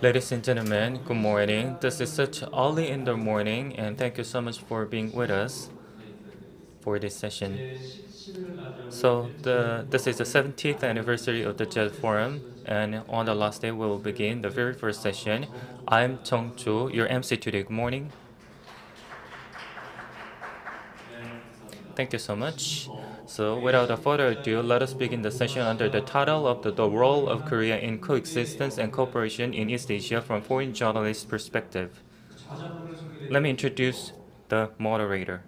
Ladies and gentlemen, good morning. This is such early in the morning, and thank you so much for being with us for this session. This is the 70th anniversary of the Jeju Forum, and on the last day, we will begin the very first session. I'm Chung-Ju, your MC today. Good morning. Thank you so much. So, without further ado, let us begin the session under the title of the Role of Korea in Coexistence and Cooperation in East Asia from Foreign Journalists' Perspective. Let me introduce the moderator.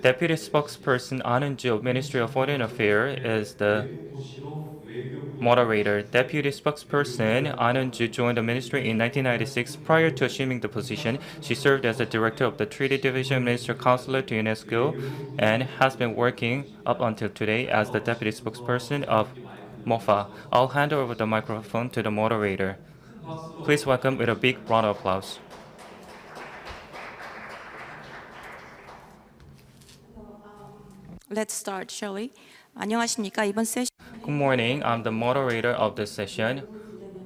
Deputy spokesperson Ahn Eun-ju of Ministry of Foreign Affairs is the moderator. Deputy spokesperson Ahn Eun-ju joined the ministry in 1996. Prior to assuming the position, she served as the director of the Treaty Division Minister Counselor to UNESCO and has been working up until today as the deputy spokesperson of MOFA. I'll hand over the microphone to the moderator. Please welcome with a big round of applause. Let's start, shall we? 안녕하십니까? 이번 세션 Good morning. I'm the moderator of this session.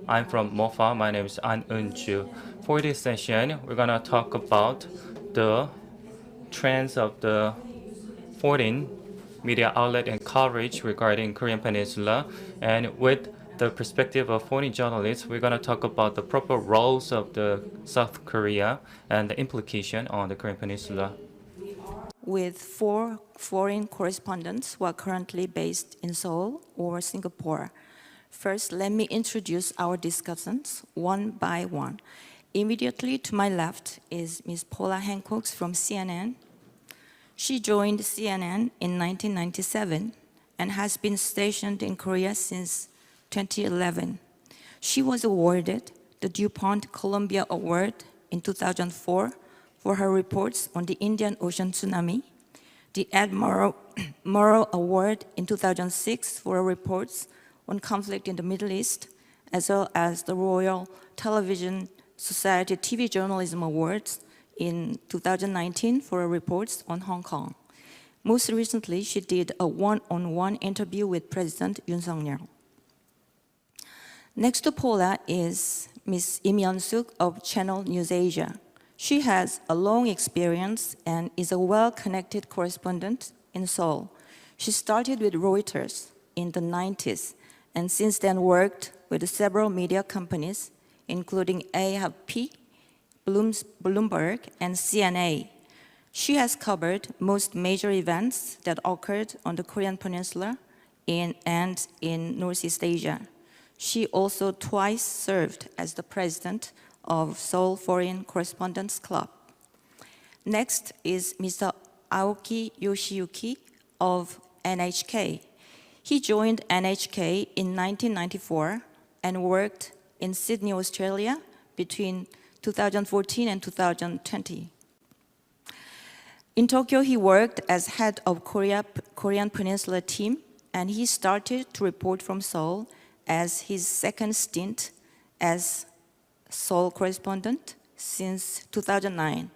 I'm from MOFA. My name is Ahn Eun-ju. For this session, we're going to talk about the trends of the foreign media outlet and coverage regarding Korean Peninsula. And with the perspective of foreign journalists, we're going to talk about the proper roles of the South Korea and the implication on the Korean Peninsula. with 4 foreign correspondents who are currently based in Seoul or Singapore. First, let me introduce our discussants one by one. Immediately to my left is Ms. Paula Hancock from CNN. She joined CNN in 1997 and has been stationed in Korea since 2011. She was awarded the DuPont Columbia Award in 2004 for her reports on the Indian Ocean tsunami, the Admiral Murrow Award in 2006 for her reports on conflict in the Middle East, as well as the Royal Television Society TV Journalism Awards in 2019 for her reports on Hong Kong. Most recently, she did a one-on-one interview with President Yoon Suk-yeol. Next to Paula is Ms. Im Yeon-suk of Channel News Asia. She has a long experience and is a well-connected correspondent in Seoul. She started with Reuters in the 90s and since then worked with several media companies, including AFP, Bloomberg, and CNA. She has covered most major events that occurred on the Korean Peninsula and in Northeast Asia. She also twice served as the president of Seoul Foreign Correspondents Club. Next is Mr. Aoki Yoshiyuki of NHK. He joined NHK in 1994 and worked in Sydney, Australia between 2014 and 2020. In Tokyo, he worked as head of Korean Peninsula team, and he started to report from Seoul as his second stint as Seoul correspondent since 2009.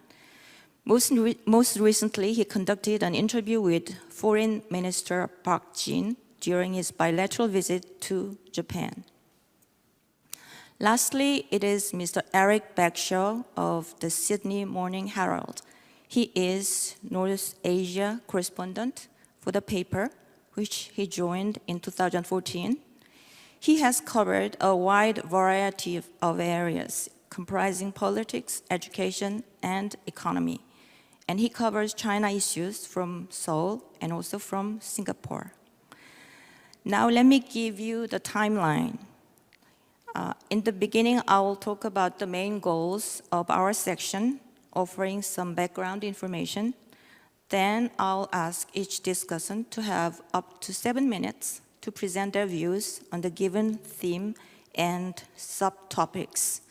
Most recently, he conducted an interview with Foreign Minister Park Jin during his bilateral visit to Japan. Lastly, it is Mr. Eric Bagshaw of the Sydney Morning Herald. He is North Asia correspondent for the paper, which he joined in 2014. He has covered a wide variety of areas, comprising politics, education, and economy. And he covers China issues from Seoul and also from Singapore. Now let me give you the timeline. In the beginning, I will talk about the main goals of our section, offering some background information. Then I'll ask each discussant to have up to 7 minutes to present their views on the given theme and subtopics.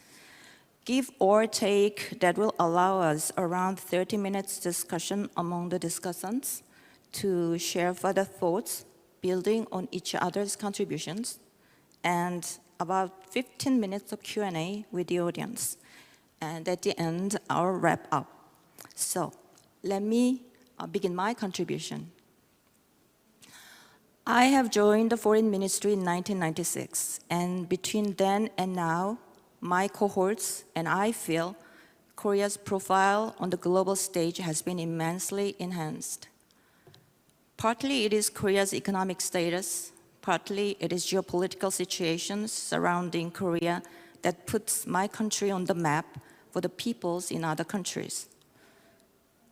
Give or take, that will allow us around 30 minutes discussion among the discussants to share further thoughts, building on each other's contributions, and about 15 minutes of Q&A with the audience. And at the end, I'll wrap up. So let me begin my contribution. I have joined the Foreign Ministry in 1996, and between then and now, my cohorts and I feel Korea's profile on the global stage has been immensely enhanced. Partly it is Korea's economic status, partly it is geopolitical situations surrounding Korea that puts my country on the map for the peoples in other countries.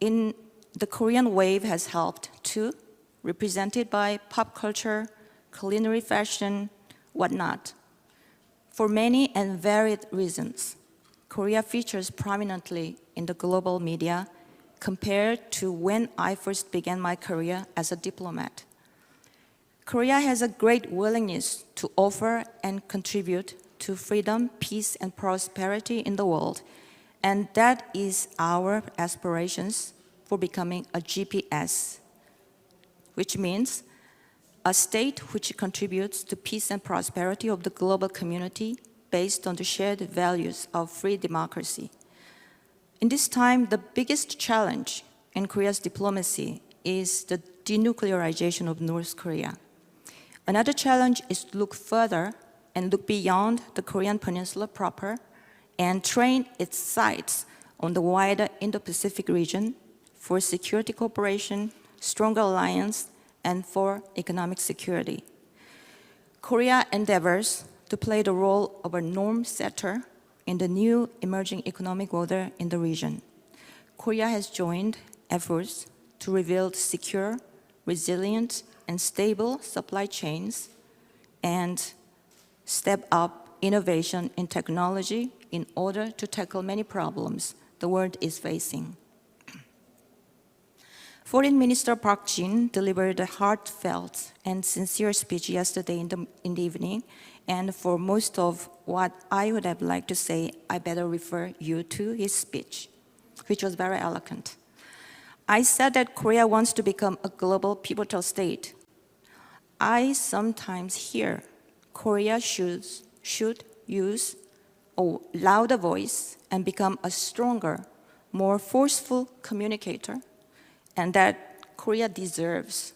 The Korean wave has helped too, represented by pop culture, culinary fashion, whatnot. For many and varied reasons, Korea features prominently in the global media compared to when I first began my career as a diplomat. Korea has a great willingness to offer and contribute to freedom, peace, and prosperity in the world, and that is our aspirations for becoming a GPS, which means a state which contributes to peace and prosperity of the global community based on the shared values of free democracy. In this time, the biggest challenge in Korea's diplomacy is the denuclearization of North Korea. Another challenge is to look further and look beyond the Korean peninsula proper and train its sights on the wider Indo-Pacific region for security cooperation, stronger alliance, and for economic security. Korea endeavors to play the role of a norm setter in the new emerging economic order in the region. Korea has joined efforts to rebuild secure, resilient, and stable supply chains and step up innovation in technology in order to tackle many problems the world is facing. Foreign Minister Park Jin delivered a heartfelt and sincere speech yesterday in the evening, and for most of what I would have liked to say, I better refer you to his speech, which was very eloquent. I said that Korea wants to become a global pivotal state. I sometimes hear Korea should use a louder voice and become a stronger, more forceful communicator, and that Korea deserves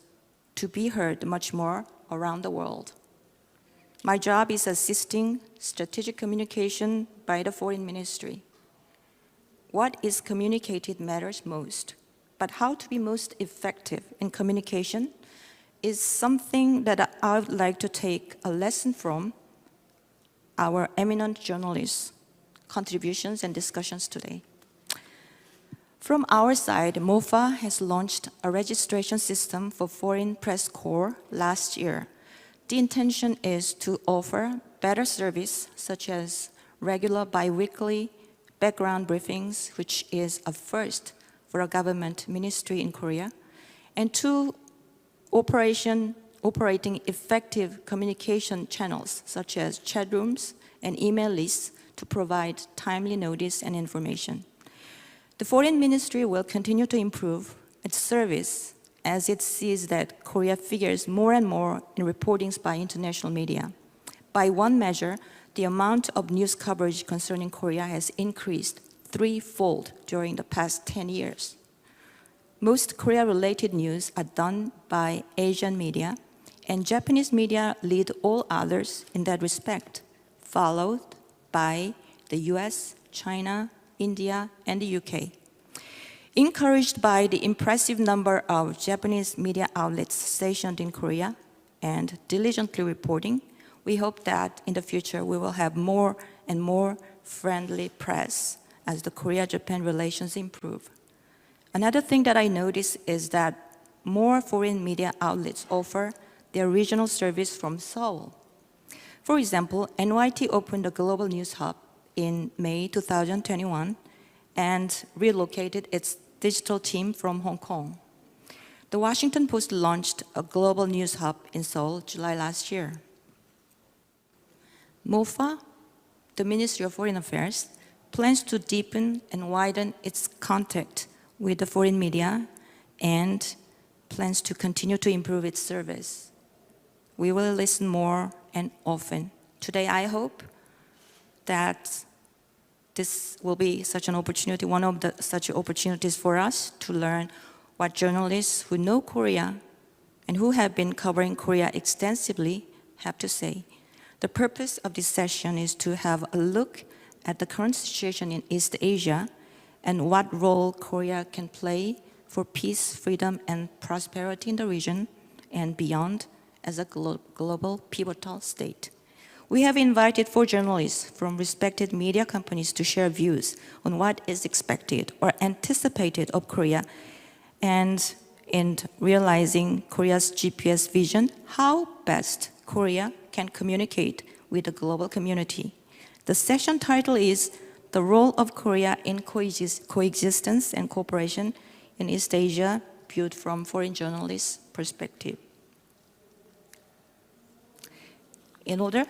to be heard much more around the world. My job is assisting strategic communication by the Foreign Ministry. What is communicated matters most, but how to be most effective in communication is something that I would like to take a lesson from our eminent journalists' contributions and discussions today. From our side, MOFA has launched a registration system for foreign press corps last year. The intention is to offer better service, such as regular bi-weekly background briefings, which is a first for a government ministry in Korea, and to operating effective communication channels, such as chat rooms and email lists, to provide timely notice and information. The Foreign Ministry will continue to improve its service as it sees that Korea figures more and more in reportings by international media. By one measure, the amount of news coverage concerning Korea has increased threefold during the past 10 years. Most Korea-related news are done by Asian media, and Japanese media lead all others in that respect, followed by the US, China, India, and the UK. Encouraged by the impressive number of Japanese media outlets stationed in Korea and diligently reporting, we hope that in the future we will have more and more friendly press as the Korea-Japan relations improve. Another thing that I notice is that more foreign media outlets offer their regional service from Seoul. For example, NYT opened a global news hub in May 2021 and relocated its digital team from Hong Kong. The Washington Post launched a global news hub in Seoul July last year. MOFA, the Ministry of Foreign Affairs, plans to deepen and widen its contact with the foreign media and plans to continue to improve its service. We will listen more and often. Today, I hope that this will be such an opportunity, one of such opportunities for us to learn what journalists who know Korea and who have been covering Korea extensively, have to say. The purpose of this session is to have a look at the current situation in East Asia and what role Korea can play for peace, freedom, and prosperity in the region and beyond as a global pivotal state. We have invited 4 journalists from respected media companies to share views on what is expected or anticipated of Korea, and in realizing Korea's GPS vision, how best Korea can communicate with the global community. The session title is The Role of Korea in Coexistence and Cooperation in East Asia, viewed from foreign journalists' perspective. In order,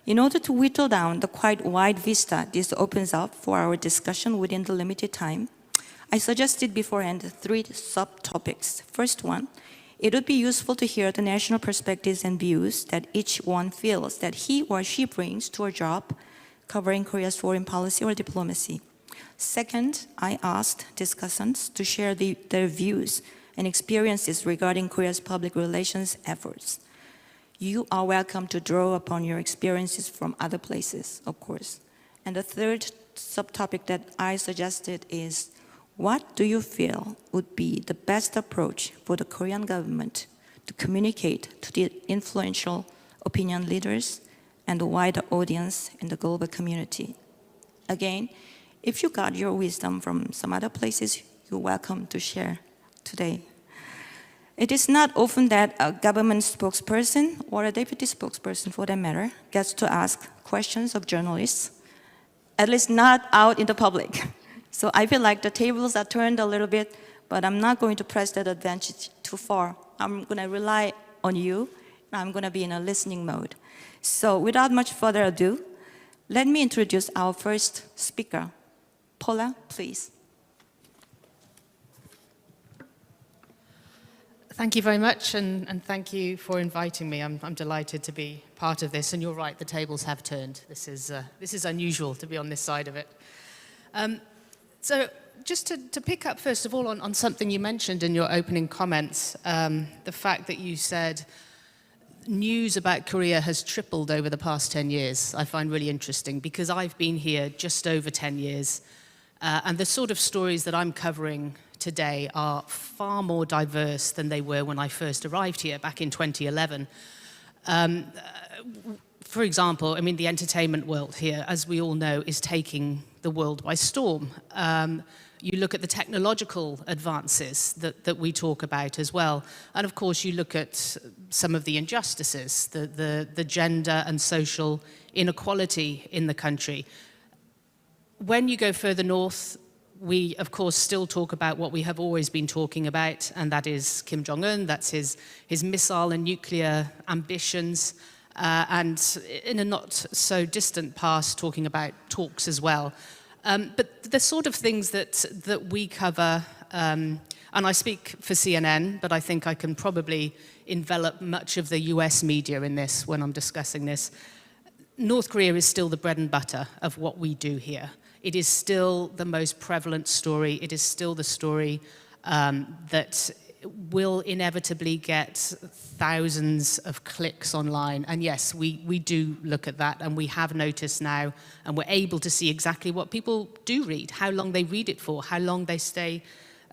in order to whittle down the quite wide vista this opens up for our discussion within the limited time, I suggested beforehand 3 subtopics. First one, it would be useful to hear the national perspectives and views that each one feels that he or she brings to a job covering Korea's foreign policy or diplomacy. Second, I asked discussants to share their views and experiences regarding Korea's public relations efforts. You are welcome to draw upon your experiences from other places, of course. And the third subtopic that I suggested is, what do you feel would be the best approach for the Korean government to communicate to the influential opinion leaders and the wider audience in the global community? Again, if you got your wisdom from some other places, you're welcome to share today. It is not often that a government spokesperson or a deputy spokesperson, for that matter, gets to ask questions of journalists, at least not out in the public. So I feel like the tables are turned a little bit, but I'm not going to press that advantage too far. I'm going to rely on you, and I'm going to be in a listening mode. So without much further ado, let me introduce our first speaker. Paula, please. Thank you very much, and thank you for inviting me. I'm delighted to be part of this. And you're right, the tables have turned. This is unusual to be on this side of it. So just to pick up, first of all, on something you mentioned in your opening comments, the fact that you said news about Korea has tripled over the past 10 years, I find really interesting, because I've been here just over 10 years. And the sort of stories that I'm covering today are far more diverse than they were when I first arrived here back in 2011. For example, I mean, the entertainment world here, as we all know, is taking the world by storm. You look at the technological advances that we talk about as well. And of course, you look at some of the injustices, the gender and social inequality in the country. When you go further north, we, of course, still talk about what we have always been talking about, and that is Kim Jong-un, that's his missile and nuclear ambitions, and in a not-so-distant past, talking about talks as well. But the sort of things that we cover, and I speak for CNN, but I think I can probably envelop much of the US media in this when I'm discussing this. North Korea is still the bread and butter of what we do here. It is still the most prevalent story. It is still the story that will inevitably get thousands of clicks online. And yes, we do look at that, and we have noticed now, and we're able to see exactly what people do read, how long they read it for, how long they stay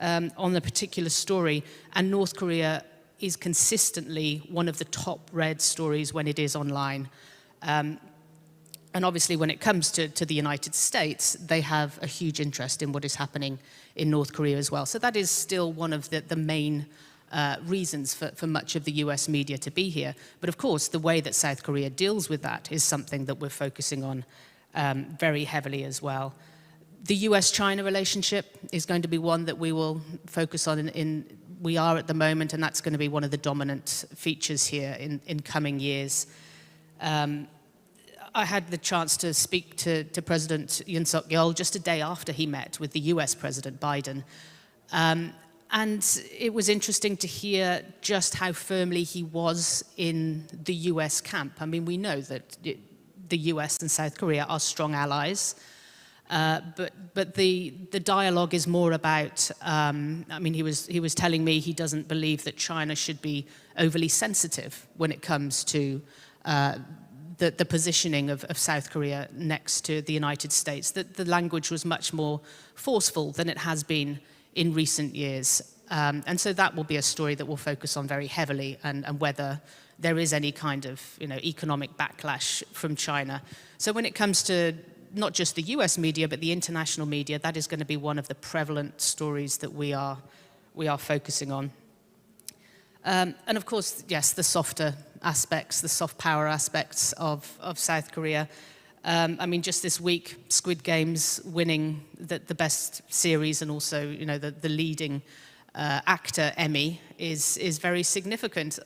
on a particular story. And North Korea is consistently one of the top read stories when it is online. And obviously, when it comes to the United States, they have a huge interest in what is happening in North Korea as well. So that is still one of the main reasons for much of the US media to be here. But of course, the way that South Korea deals with that is something that we're focusing on very heavily as well. The US-China relationship is going to be one that we will focus on we are at the moment, and that's going to be one of the dominant features here in coming years. I had the chance to speak to President Yoon Suk-yeol just a day after he met with the US President Biden. And it was interesting to hear just how firmly he was in the US camp. I mean, we know that the US and South Korea are strong allies. But the dialogue is more about, I mean, he was telling me he doesn't believe that China should be overly sensitive when it comes to the positioning of South Korea next to the United States, that the language was much more forceful than it has been in recent years. And so that will be a story that we'll focus on very heavily, and whether there is any kind of economic backlash from China. So when it comes to not just the US media, but the international media, that is going to be one of the prevalent stories that we are focusing on. And of course, yes, the softer aspects, the soft power aspects of South Korea. I mean, just this week, Squid Game's winning the best series, and also, the leading actor Emmy is very significant.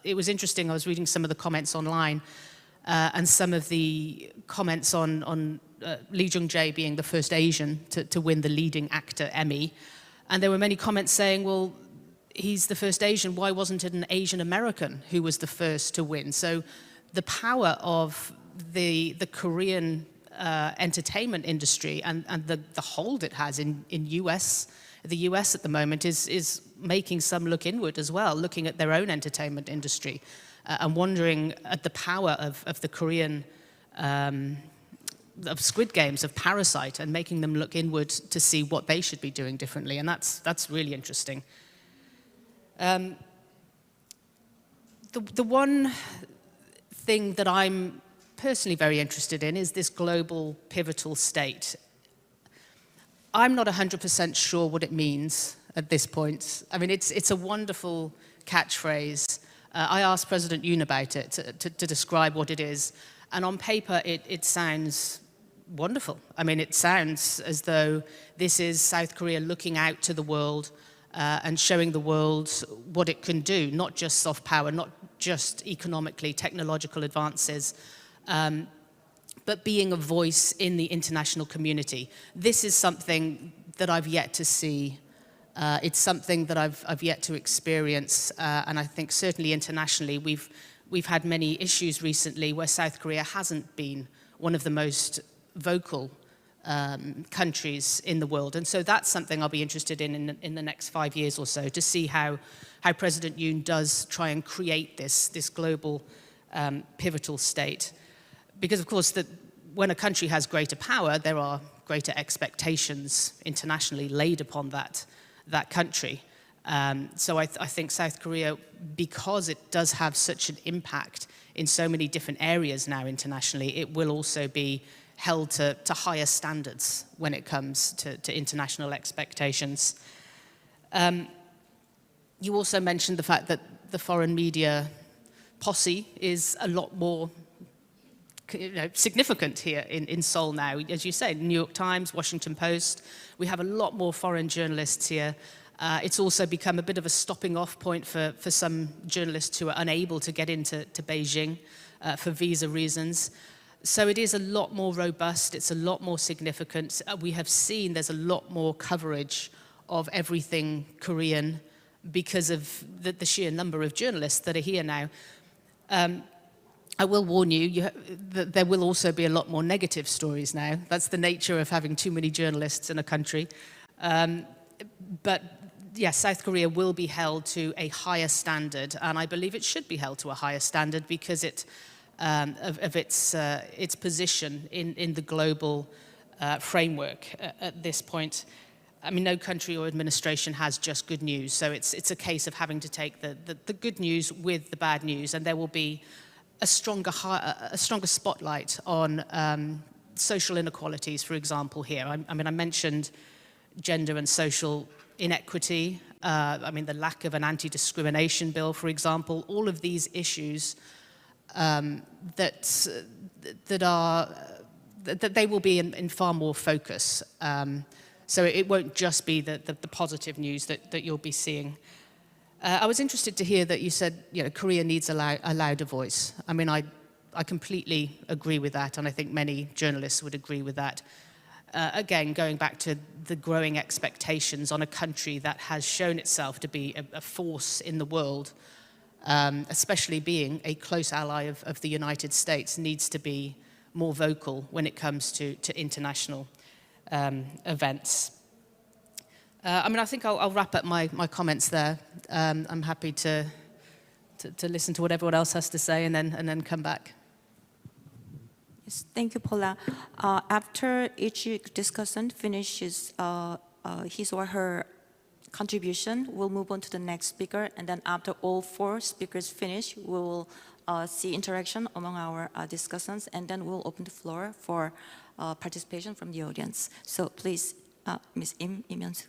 It was interesting. I was reading some of the comments online, and some of the comments on Lee Jung-jae being the first Asian to win the leading actor Emmy, and there were many comments saying, well, he's the first Asian, why wasn't it an Asian American who was the first to win? So the power of the Korean entertainment industry and the hold it has in the US at the moment is making some look inward as well, looking at their own entertainment industry and wondering at the power of the Korean of Squid Games, of Parasite, and making them look inward to see what they should be doing differently, and that's really interesting. The one thing that I'm personally very interested in is this global pivotal state. I'm not 100% sure what it means at this point. I mean, it's a wonderful catchphrase. I asked President Yoon about it to describe what it is, and on paper it sounds wonderful. I mean, it sounds as though this is South Korea looking out to the world and showing the world what it can do, not just soft power, not just economically, technological advances, but being a voice in the international community. This is something that I've yet to see. It's something that I've yet to experience, and I think certainly internationally we've had many issues recently where South Korea hasn't been one of the most vocal countries in the world, and so that's something I'll be interested in the next 5 years or so, to see how President Yoon does try and create this global pivotal state. Because of course, when a country has greater power, there are greater expectations internationally laid upon that country. So I think South Korea, because it does have such an impact in so many different areas now internationally, it will also be held to higher standards when it comes to international expectations. You also mentioned the fact that the foreign media posse is a lot more significant here in Seoul now. As you say, New York Times, Washington Post, we have a lot more foreign journalists here. It's also become a bit of a stopping off point for some journalists who are unable to get into Beijing for visa reasons. So it is a lot more robust, it's a lot more significant. We have seen there's a lot more coverage of everything Korean because of the sheer number of journalists that are here now. I will warn you that there will also be a lot more negative stories now. That's the nature of having too many journalists in a country. But yes, South Korea will be held to a higher standard, and I believe it should be held to a higher standard because of its position in the global framework at this point. I mean, no country or administration has just good news, so it's a case of having to take the good news with the bad news, and there will be a stronger spotlight on social inequalities, for example, here. I mean, I mentioned gender and social inequity. I mean, the lack of an anti-discrimination bill, for example. All of these issues that they will be in far more focus. So it won't just be the positive news that you'll be seeing. I was interested to hear that you said, Korea needs a louder voice. I mean, I completely agree with that, and I think many journalists would agree with that. Again, going back to the growing expectations on a country that has shown itself to be a force in the world, especially being a close ally of the United States, needs to be more vocal when it comes to international events. I mean, I think I'll wrap up my comments there. I'm happy to listen to what everyone else has to say and then come back. Yes, thank you, Paula. After each discussant finishes his or her contribution, we'll move on to the next speaker, and then after all 4 speakers finish, we will see interaction among our discussants, and then we'll open the floor for participation from the audience. So please, Ms. Im Hyun-suk.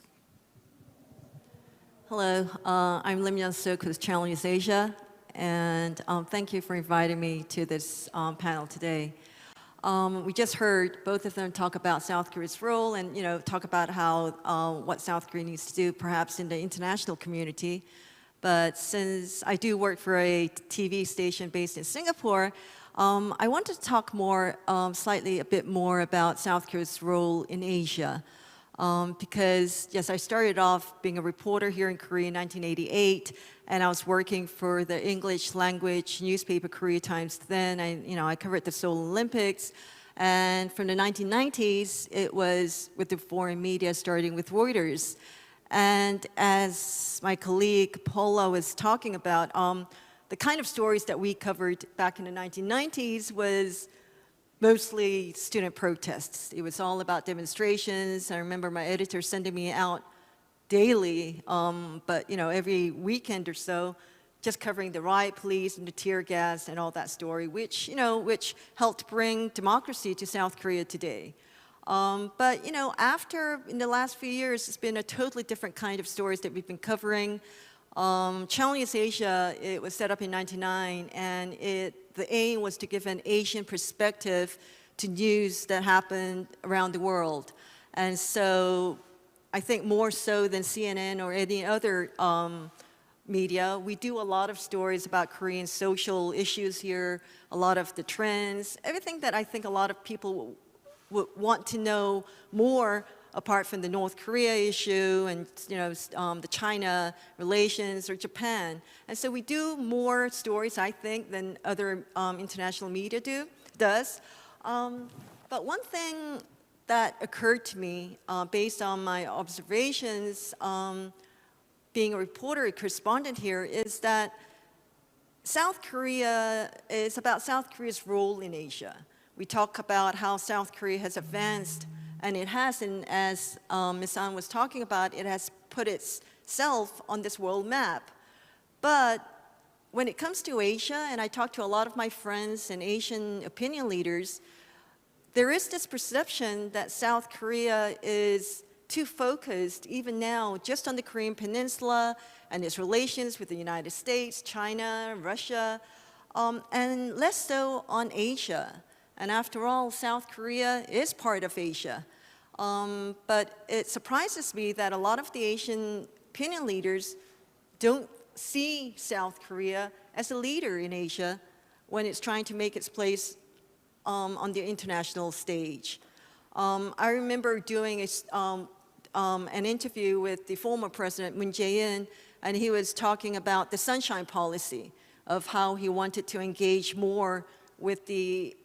Hello, I'm Lim Hyun-suk with Channel News Asia, and thank you for inviting me to this panel today. We just heard both of them talk about South Korea's role and, talk about how what South Korea needs to do perhaps in the international community. But since I do work for a TV station based in Singapore, I want to talk more, slightly a bit more about South Korea's role in Asia. Because, yes, I started off being a reporter here in Korea in 1988, and I was working for the English language newspaper Korea Times then. I covered the Seoul Olympics, and from the 1990s, it was with the foreign media, starting with Reuters. And as my colleague Paula was talking about, the kind of stories that we covered back in the 1990s was mostly student protests. It was all about demonstrations. I remember my editor sending me out daily, but every weekend or so, just covering the riot police and the tear gas and all that story, which helped bring democracy to South Korea today. But after, in the last few years, it's been a totally different kind of stories that we've been covering. Channel News Asia, it was set up in 1999, and the aim was to give an Asian perspective to news that happened around the world. And so I think more so than CNN or any other media, we do a lot of stories about Korean social issues here, a lot of the trends, everything that I think a lot of people would want to know more, apart from the North Korea issue and the China relations or Japan. And so we do more stories, I think, than other international media does. But one thing that occurred to me based on my observations being a reporter, a correspondent here, is that South Korea is about South Korea's role in Asia. We talk about how South Korea has advanced, and it has, and as Ms. An was talking about, it has put itself on this world map. But when it comes to Asia, and I talk to a lot of my friends and Asian opinion leaders, there is this perception that South Korea is too focused, even now, just on the Korean Peninsula and its relations with the United States, China, Russia, and less so on Asia. And after all, South Korea is part of Asia. But it surprises me that a lot of the Asian opinion leaders don't see South Korea as a leader in Asia when it's trying to make its place on the international stage. I remember doing an interview with the former President Moon Jae-in, and he was talking about the sunshine policy of how he wanted to engage more with the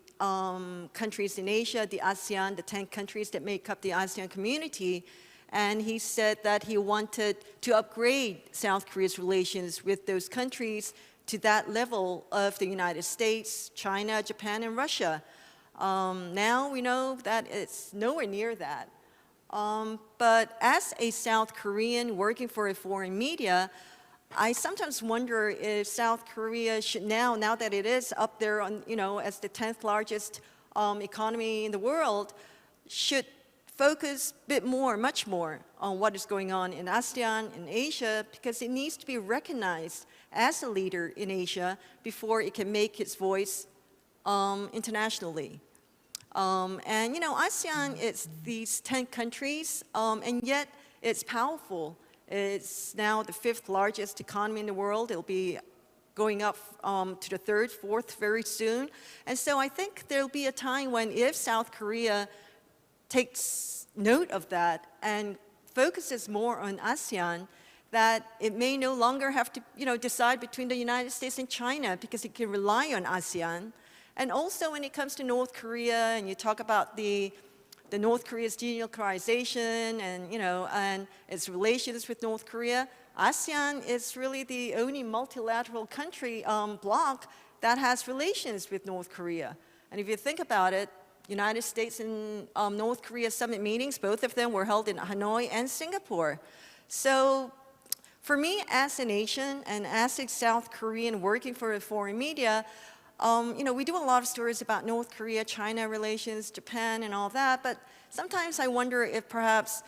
countries in Asia, the ASEAN, the 10 countries that make up the ASEAN community. And he said that he wanted to upgrade South Korea's relations with those countries to that level of the United States, China, Japan, and Russia. Now we know that it's nowhere near that. But as a South Korean working for a foreign media, I sometimes wonder if South Korea should now that it is up there on, as the 10th largest economy in the world, should focus a bit more, much more, on what is going on in ASEAN, in Asia, because it needs to be recognized as a leader in Asia before it can make its voice internationally. And ASEAN, it's these 10 countries, and yet it's powerful. It's now the 5th largest economy in the world. It'll be going up to the 3rd, 4th very soon. And so I think there'll be a time when, if South Korea takes note of that and focuses more on ASEAN, that it may no longer have to decide between the United States and China, because it can rely on ASEAN. And also when it comes to North Korea, and you talk about the North Korea's denuclearization and, and its relations with North Korea, ASEAN is really the only multilateral country bloc that has relations with North Korea. And if you think about it, United States and North Korea summit meetings, both of them were held in Hanoi and Singapore. So for me, as an Asian and as a South Korean working for the foreign media, we do a lot of stories about North Korea, China relations, Japan, and all that, but sometimes I wonder if perhaps,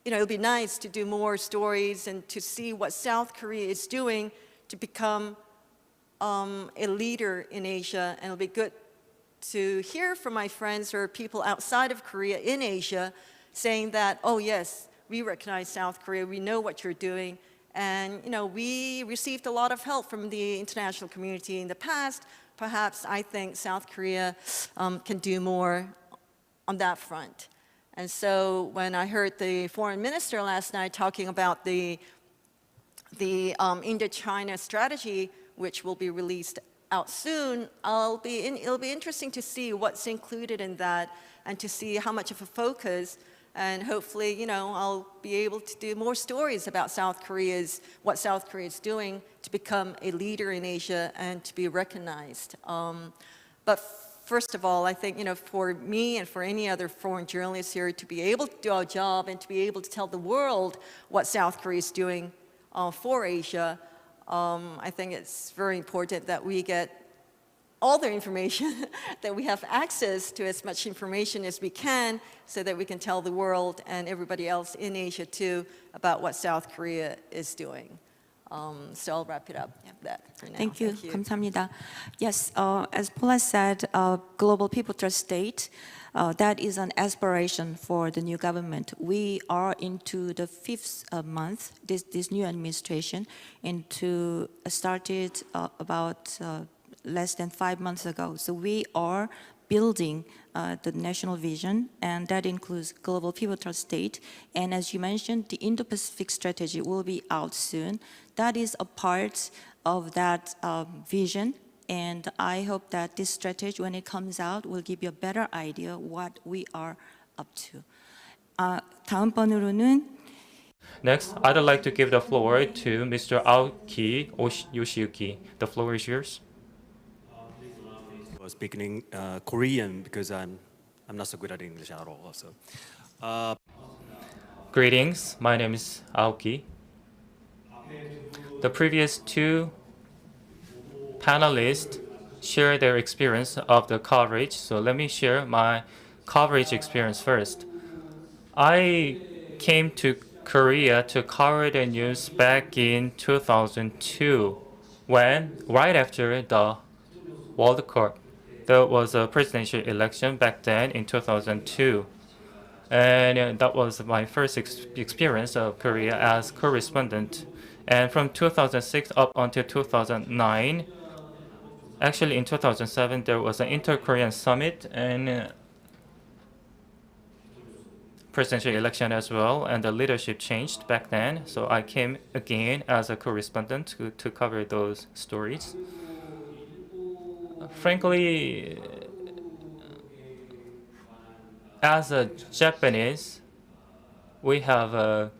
it would be nice to do more stories and to see what South Korea is doing to become a leader in Asia, and it'll be good to hear from my friends or people outside of Korea in Asia saying that, oh yes, we recognize South Korea, we know what you're doing, and we received a lot of help from the international community in the past. Perhaps I think South Korea can do more on that front. And so when I heard the foreign minister last night talking about the Indochina strategy, which will be released out soon, it'll be interesting to see what's included in that and to see how much of a focus. And hopefully, I'll be able to do more stories about what South Korea is doing to become a leader in Asia and to be recognized. But first of all, I think, for me and for any other foreign journalists here to be able to do our job and to be able to tell the world what South Korea is doing for Asia, I think it's very important that we get all the information, that we have access to as much information as we can so that we can tell the world and everybody else in Asia too about what South Korea is doing. So I'll wrap it up that for now. Thank you. 감사합니다. Yes, as Paula said, Global People Trust State, that is an aspiration for the new government. We are into the fifth month, this new administration, and started about less than 5 months ago. So we are building the national vision, and that includes Global People Trust State. And as you mentioned, the Indo-Pacific strategy will be out soon. That is a part of that vision, and I hope that this strategy, when it comes out, will give you a better idea what we are up to. 다음 번으로는 Next, I'd like to give the floor to Mr. Aoki Yoshiyuki. The floor is yours. Speaking Korean because I'm not so good at English at all. So, Greetings, my name is Aoki. The previous two panelists share their experience of the coverage, so let me share my coverage experience first. I came to Korea to cover the news back in 2002, when, right after the World Cup, there was a presidential election back then in 2002. And that was my first experience of Korea as correspondent. And from 2006 up until 2009, actually in 2007, there was an inter-Korean summit and presidential election as well, and the leadership changed back then. So I came again as a correspondent to cover those stories. Frankly, as a Japanese, we have a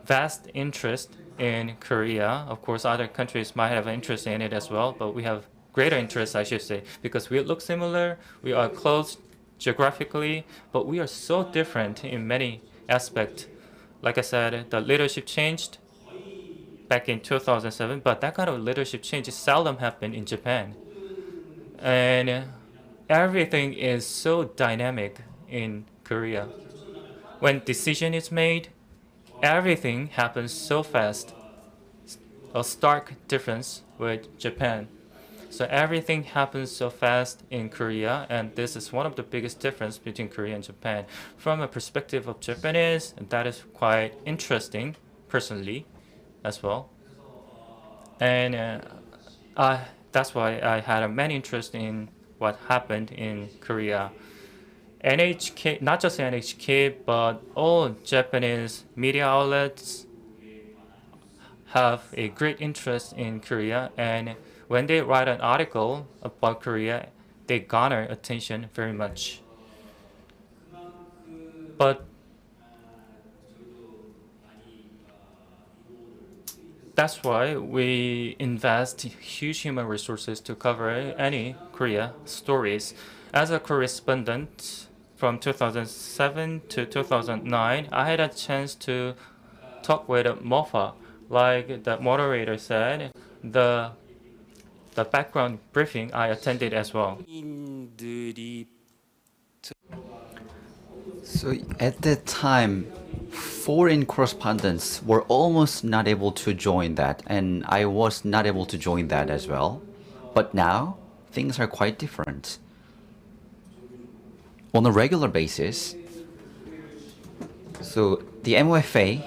vast interest in Korea. Of course, other countries might have an interest in it as well, but we have greater interest, I should say, because we look similar, we are close geographically, but we are so different in many aspects. Like I said, the leadership changed back in 2007, but that kind of leadership change seldom happened in Japan. And everything is so dynamic in Korea. When decision is made, everything happens so fast. A stark difference with Japan. So everything happens so fast in Korea, and this is one of the biggest difference between Korea and Japan. From a perspective of Japanese, that is quite interesting, personally, as well. And that's why I had a main interest in what happened in Korea. NHK, not just NHK, but all Japanese media outlets have a great interest in Korea, and when they write an article about Korea, they garner attention very much. But that's why we invest huge human resources to cover any Korea stories. As a correspondent from 2007 to 2009, I had a chance to talk with MOFA. Like the moderator said, the background briefing I attended as well. So at that time, foreign correspondents were almost not able to join that, and I was not able to join that as well. But now, things are quite different. On a regular basis, so the MOFA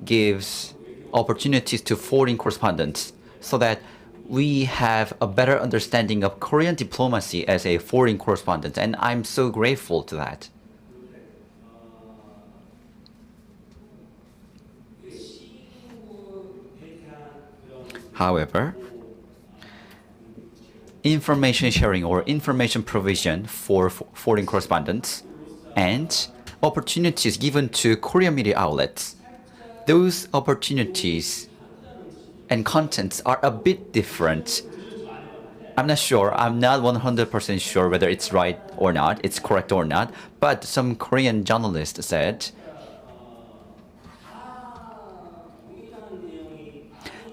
gives opportunities to foreign correspondents so that we have a better understanding of Korean diplomacy as a foreign correspondent, and I'm so grateful to that. However, information sharing or information provision for foreign correspondents and opportunities given to Korean media outlets, those opportunities and contents are a bit different. I'm not sure, I'm not 100% sure whether it's right or not, it's correct or not, but some Korean journalist said,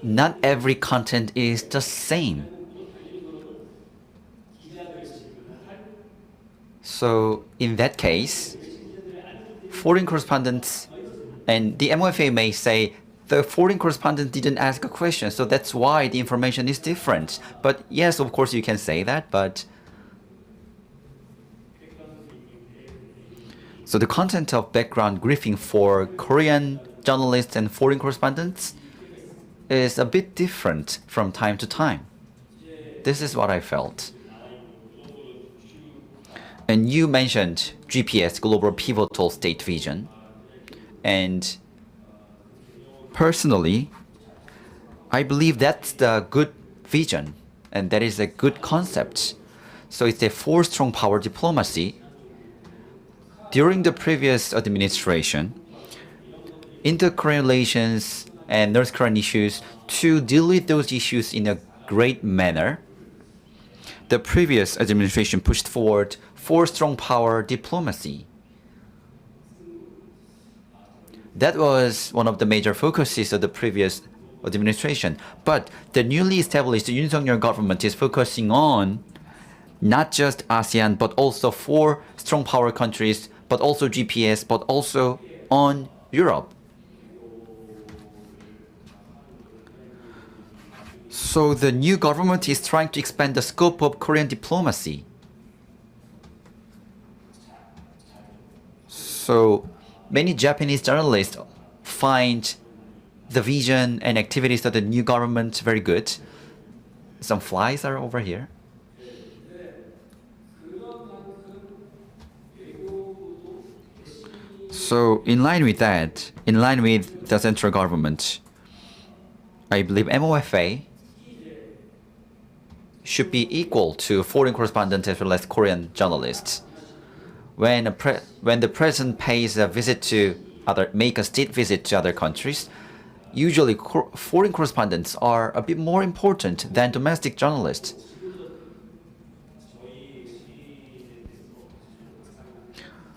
not every content is the same. So in that case, foreign correspondents and the MOFA may say the foreign correspondent didn't ask a question, so that's why the information is different. But yes, of course you can say that, but so the content of background briefing for Korean journalists and foreign correspondents is a bit different from time to time. This is what I felt. And you mentioned GPS, Global Pivotal State Vision. And personally, I believe that's the good vision, and that is a good concept. So it's a four-strong power diplomacy. During the previous administration, inter-Korean relations and North Korean issues, to deal with those issues in a great manner, the previous administration pushed forward four-strong power diplomacy. That was one of the major focuses of the previous administration. But the newly established Yoon Suk-yeol government is focusing on not just ASEAN, but also four strong power countries, but also GPS, but also on Europe. So the new government is trying to expand the scope of Korean diplomacy. So many Japanese journalists find the vision and activities of the new government very good. Some flies are over here. So in line with that, in line with the central government, I believe MOFA should be equal to foreign correspondents as well as Korean journalists. When the president pays a visit to make a state visit to other countries, usually foreign correspondents are a bit more important than domestic journalists.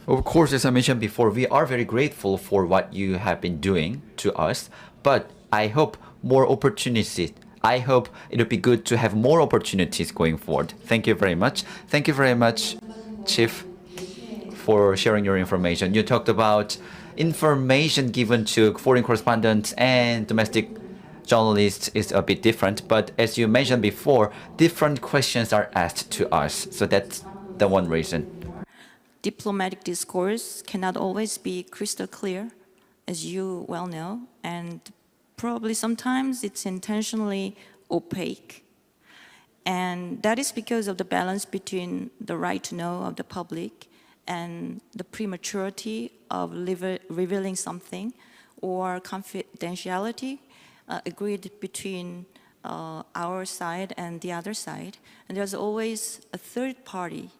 Of course, as I mentioned before, we are very grateful for what you have been doing to us, but I hope more opportunities. I hope it would be good to have more opportunities going forward. Thank you very much. Thank you very much, Chief, for sharing your information. You talked about information given to foreign correspondents and domestic journalists is a bit different, but as you mentioned before, different questions are asked to us. So that's the one reason. Diplomatic discourse cannot always be crystal clear, as you well know, and probably sometimes it's intentionally opaque. And that is because of the balance between the right to know of the public and the prematurity of revealing something, or confidentiality agreed between our side and the other side, and there's always a third party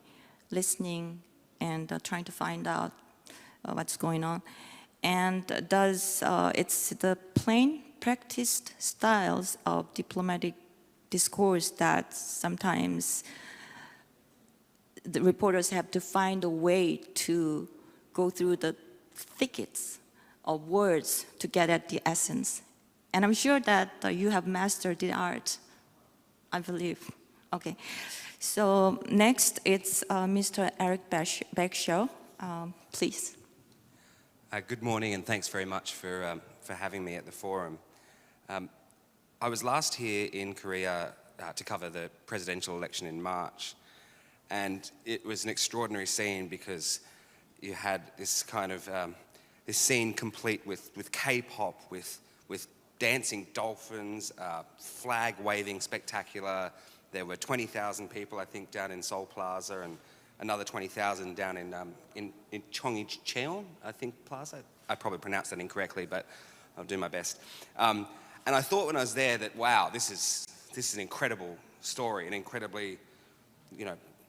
listening and trying to find out what's going on. And it's the plain practiced styles of diplomatic discourse that sometimes the reporters have to find a way to go through the thickets of words to get at the essence. And I'm sure that you have mastered the art, I believe. Okay, so next it's Mr. Eric Beckshaw, please. Good morning, and thanks very much for having me at the forum. I was last here in Korea to cover the presidential election in March, and it was an extraordinary scene because you had this kind of this scene complete with K-pop, with dancing dolphins, flag-waving spectacular. There were 20,000 people, I think, down in Seoul Plaza, and another 20,000 down in Cheonggyecheon, I think, Plaza. I probably pronounced that incorrectly, but I'll do my best. And I thought when I was there that, wow, this is an incredible story, an incredibly,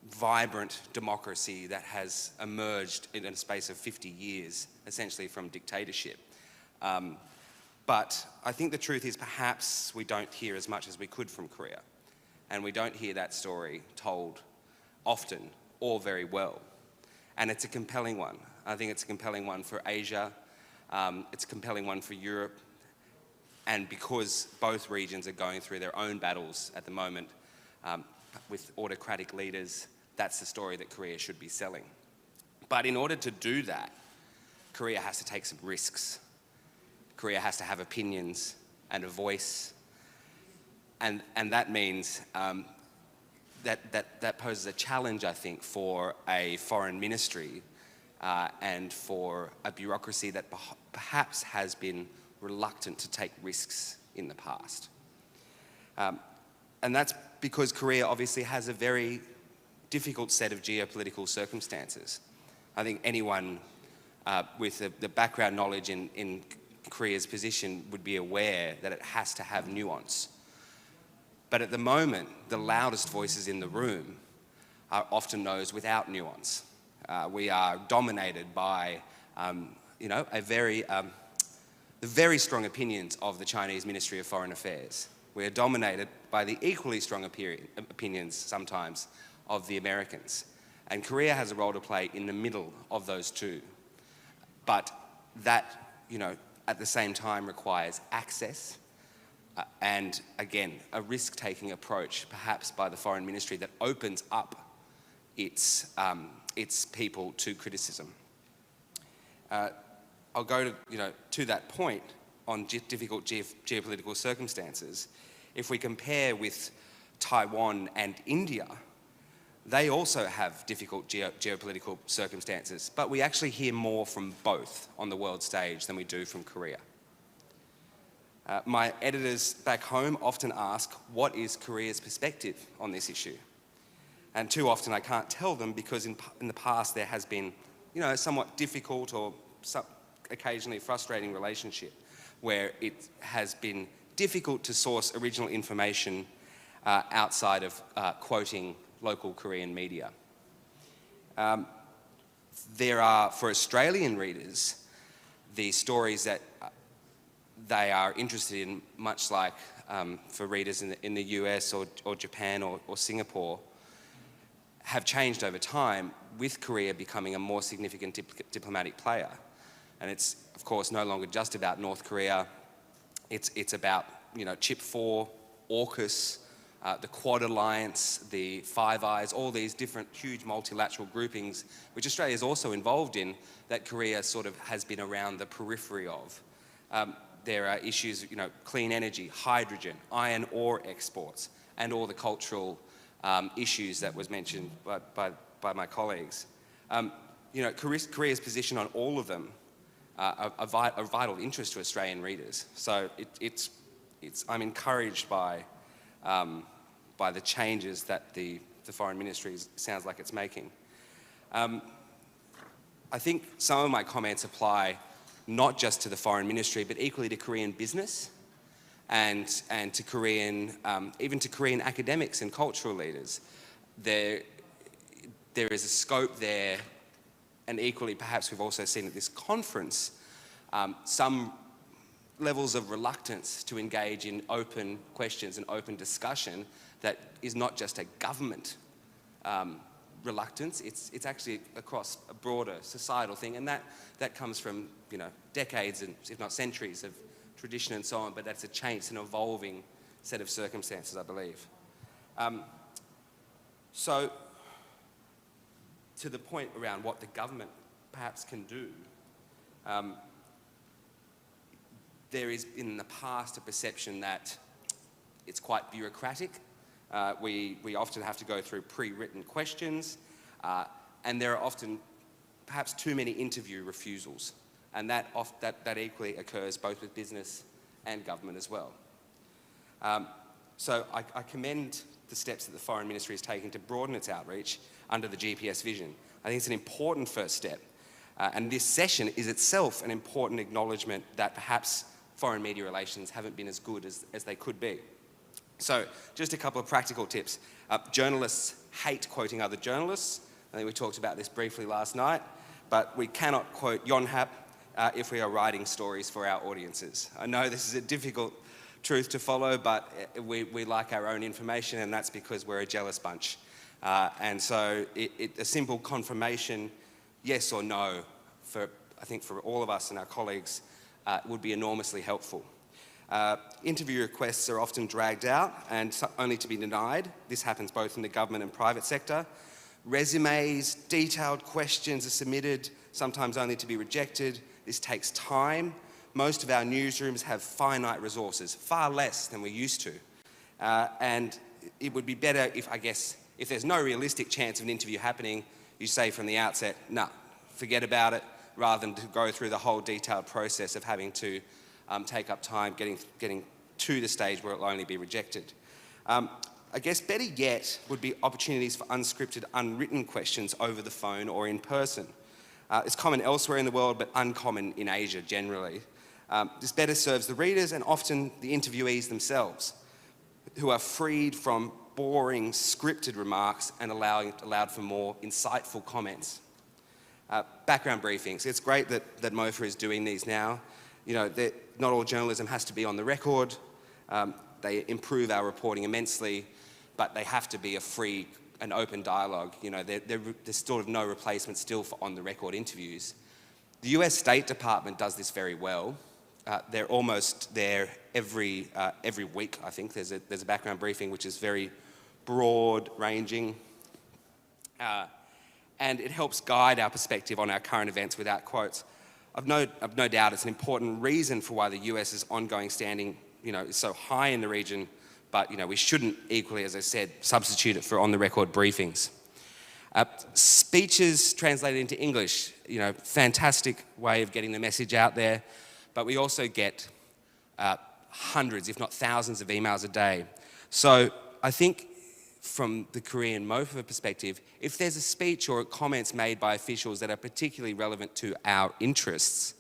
vibrant democracy that has emerged in a space of 50 years, essentially from dictatorship. But I think the truth is perhaps we don't hear as much as we could from Korea, and we don't hear that story told often or very well. And it's a compelling one. I think it's a compelling one for Asia, it's a compelling one for Europe, and because both regions are going through their own battles at the moment with autocratic leaders, that's the story that Korea should be selling. But in order to do that, Korea has to take some risks. Korea has to have opinions and a voice, and that means that poses a challenge, I think, for a foreign ministry and for a bureaucracy that perhaps has been reluctant to take risks in the past. And that's because Korea obviously has a very difficult set of geopolitical circumstances. I think anyone with the background knowledge in Korea's position would be aware that it has to have nuance. But at the moment, the loudest voices in the room are often those without nuance. We are dominated by, the very strong opinions of the Chinese Ministry of Foreign Affairs. We are dominated by the equally strong opinions, sometimes, of the Americans. And Korea has a role to play in the middle of those two. But that, at the same time requires access and, again, a risk-taking approach, perhaps by the foreign ministry, that opens up its people to criticism. I'll go to that point on difficult geopolitical circumstances. If we compare with Taiwan and India, they also have difficult geopolitical circumstances, but we actually hear more from both on the world stage than we do from Korea. My editors back home often ask, what is Korea's perspective on this issue? And too often I can't tell them because in the past there has been, a somewhat difficult or occasionally frustrating relationship where it has been difficult to source original information outside of quoting local Korean media. There are, for Australian readers, the stories that they are interested in, much like for readers in the US or Japan or Singapore, have changed over time, with Korea becoming a more significant diplomatic player. And it's, of course, no longer just about North Korea. It's about, Chip 4, AUKUS, the Quad Alliance, the Five Eyes, all these different huge multilateral groupings, which Australia is also involved in, that Korea sort of has been around the periphery of. There are issues, clean energy, hydrogen, iron ore exports, and all the cultural issues that was mentioned by my colleagues. Korea's position on all of them are vital interest to Australian readers. So I'm encouraged by the changes that the Foreign Ministry sounds like it's making. I think some of my comments apply not just to the Foreign Ministry, but equally to Korean business and to Korean, even to Korean academics and cultural leaders. There is a scope there, and equally perhaps we've also seen at this conference some levels of reluctance to engage in open questions and open discussion that is not just a government reluctance, it's actually across a broader societal thing, and that comes from, you know, decades and if not centuries of tradition and so on, but that's a change, it's an evolving set of circumstances, I believe. So, to the point around what the government perhaps can do, there is in the past a perception that it's quite bureaucratic. We often have to go through pre-written questions, and there are often perhaps too many interview refusals, and that equally occurs both with business and government as well. So I commend the steps that the Foreign Ministry is taking to broaden its outreach under the GPS vision. I think it's an important first step, and this session is itself an important acknowledgement that perhaps foreign media relations haven't been as good as they could be. So, just a couple of practical tips. Journalists hate quoting other journalists. I think we talked about this briefly last night, but we cannot quote Yonhap if we are writing stories for our audiences. I know this is a difficult truth to follow, but we like our own information, and that's because we're a jealous bunch. And so a simple confirmation, yes or no, I think for all of us and our colleagues, would be enormously helpful. Interview requests are often dragged out and only to be denied. This happens both in the government and private sector. Resumes, detailed questions are submitted, sometimes only to be rejected. This takes time. Most of our newsrooms have finite resources, far less than we used to. And it would be better if there's no realistic chance of an interview happening, you say from the outset, nah, forget about it, rather than to go through the whole detailed process of having to take up time getting to the stage where it will only be rejected. I guess better yet would be opportunities for unscripted, unwritten questions over the phone or in person. It's common elsewhere in the world, but uncommon in Asia generally. This better serves the readers and often the interviewees themselves, who are freed from boring, scripted remarks and allowed for more insightful comments. Background briefings. It's great that MOFA is doing these now. You know, not all journalism has to be on the record. They improve our reporting immensely, but they have to be a free and open dialogue. You know, there's sort of no replacement still for on-the-record interviews. The US State Department does this very well. They're almost there every week, I think. There's a background briefing which is very broad-ranging. And it helps guide our perspective on our current events without quotes. I've no doubt it's an important reason for why the US's ongoing standing, you know, is so high in the region, but, you know, we shouldn't equally, as I said, substitute it for on-the-record briefings. Speeches translated into English, you know, fantastic way of getting the message out there, but we also get hundreds, if not thousands of emails a day. So I think from the Korean MOFA perspective, if there's a speech or comments made by officials that are particularly relevant to our interests,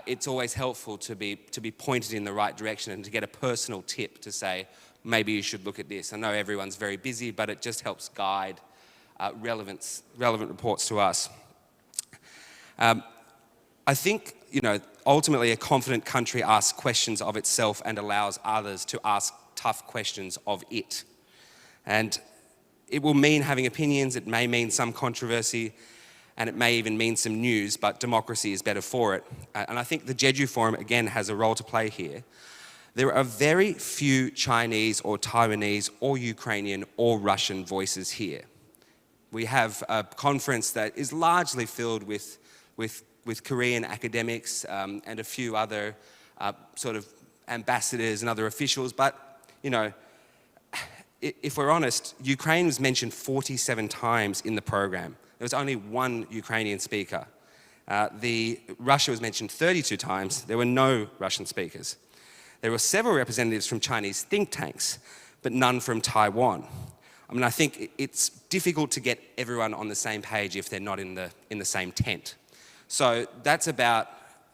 it's always helpful to be pointed in the right direction and to get a personal tip to say, maybe you should look at this. I know everyone's very busy, but it just helps guide relevant reports to us. I think, you know, ultimately a confident country asks questions of itself and allows others to ask tough questions of it. And it will mean having opinions, it may mean some controversy, and it may even mean some news, but democracy is better for it. And I think the Jeju Forum, again, has a role to play here. There are very few Chinese or Taiwanese or Ukrainian or Russian voices here. We have a conference that is largely filled with Korean academics and a few other sort of ambassadors and other officials, but, you know, if we're honest, Ukraine was mentioned 47 times in the program. There was only one Ukrainian speaker. Russia was mentioned 32 times. There were no Russian speakers. There were several representatives from Chinese think tanks, but none from Taiwan. I mean, I think it's difficult to get everyone on the same page if they're not in the same tent. So that's about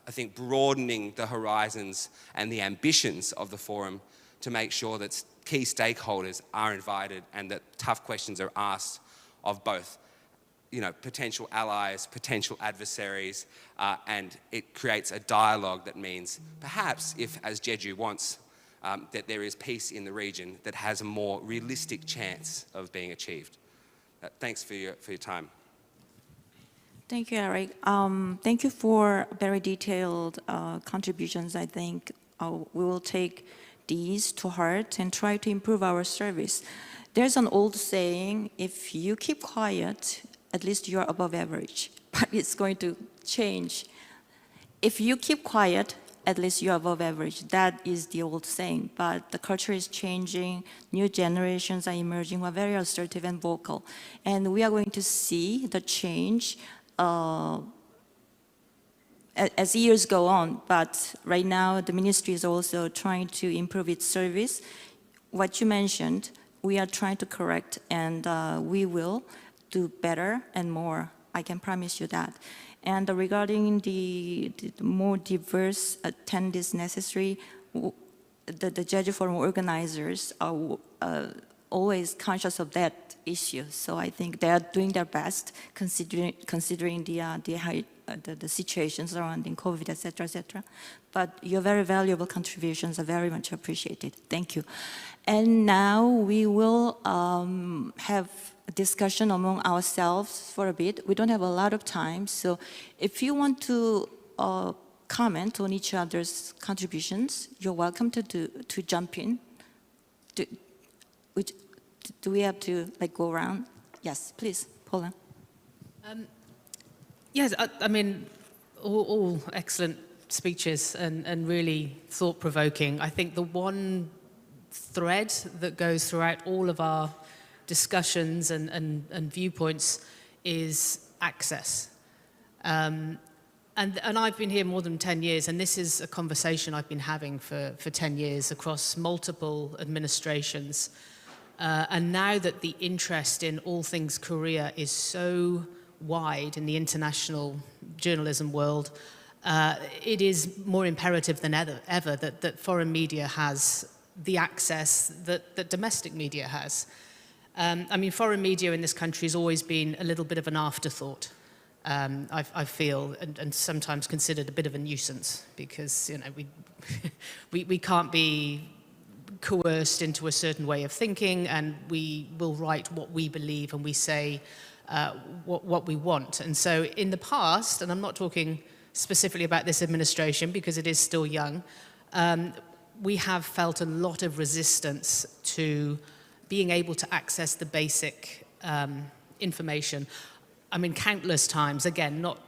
I think broadening the horizons and the ambitions of the forum to make sure that key stakeholders are invited and that tough questions are asked of both, potential allies, potential adversaries, and it creates a dialogue that means perhaps if, as Jeju wants, that there is peace in the region that has a more realistic chance of being achieved. Thanks for your time. Thank you, Eric. Thank you for very detailed contributions. I think we will take these to heart and try to improve our service. There's an old saying, if you keep quiet, at least you're above average, but it's going to change. If you keep quiet, at least you're above average. That is the old saying, but the culture is changing, new generations are emerging who are very assertive and vocal. And we are going to see the change as years go on, but right now the ministry is also trying to improve its service. What you mentioned, we are trying to correct, and we will do better and more. I can promise you that. And regarding the more diverse attendees necessary, the Jeju Forum organizers are always conscious of that issue. So I think they are doing their best, considering the situations surrounding COVID, et cetera. But your very valuable contributions are very much appreciated. Thank you. And now we will have a discussion among ourselves for a bit. We don't have a lot of time, so if you want to comment on each other's contributions, you're welcome to jump in. Do we have to go around? Yes, please, Paula. Yes, I mean, all excellent speeches and really thought-provoking. I think the one thread that goes throughout all of our discussions and viewpoints is access. And I've been here more than 10 years, and this is a conversation I've been having for 10 years across multiple administrations. And now that the interest in all things Korea is so wide in the international journalism world, it is more imperative than ever that foreign media has the access that domestic media has. I mean, foreign media in this country has always been a little bit of an afterthought, I feel, and sometimes considered a bit of a nuisance because, we can't be coerced into a certain way of thinking, and we will write what we believe and we say what we want. And so in the past, and I'm not talking specifically about this administration because it is still young, we have felt a lot of resistance to being able to access the basic information. I mean, countless times, again, not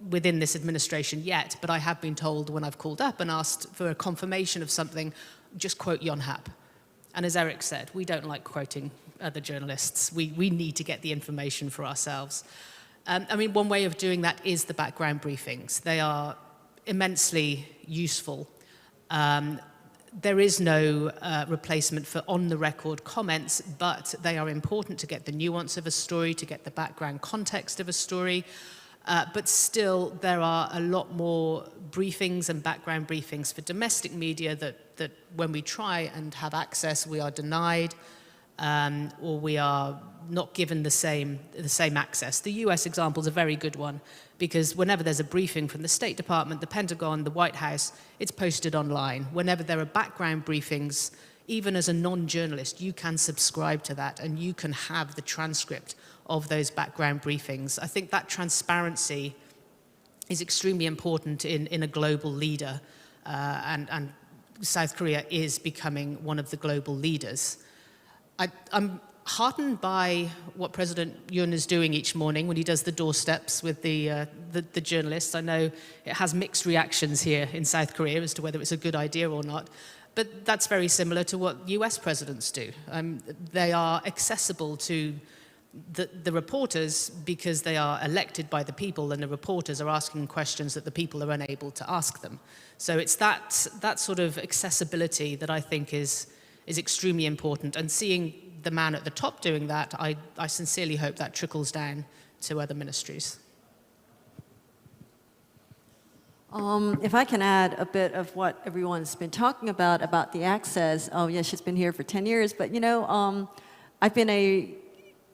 within this administration yet, but I have been told when I've called up and asked for a confirmation of something, just quote Yonhap. And as Eric said, we don't like quoting other journalists. We need to get the information for ourselves. I mean, one way of doing that is the background briefings. They are immensely useful. There is no replacement for on-the-record comments, but they are important to get the nuance of a story, to get the background context of a story. But still, there are a lot more briefings and background briefings for domestic media that when we try and have access, we are denied, or we are not given the same access. The US example is a very good one, because whenever there's a briefing from the State Department, the Pentagon, the White House, it's posted online. Whenever there are background briefings, even as a non-journalist, you can subscribe to that and you can have the transcript of those background briefings. I think that transparency is extremely important in a global leader, and South Korea is becoming one of the global leaders. I'm heartened by what President Yoon is doing each morning when he does the doorsteps with the journalists. I know it has mixed reactions here in South Korea as to whether it's a good idea or not, but that's very similar to what US presidents do. They are accessible to the reporters because they are elected by the people, and the reporters are asking questions that the people are unable to ask them. So it's that sort of accessibility that I think is extremely important, and seeing the man at the top doing that, I sincerely hope that trickles down to other ministries. If I can add a bit of what everyone's been talking about the access. Oh, yeah, she's been here for 10 years, but I've been a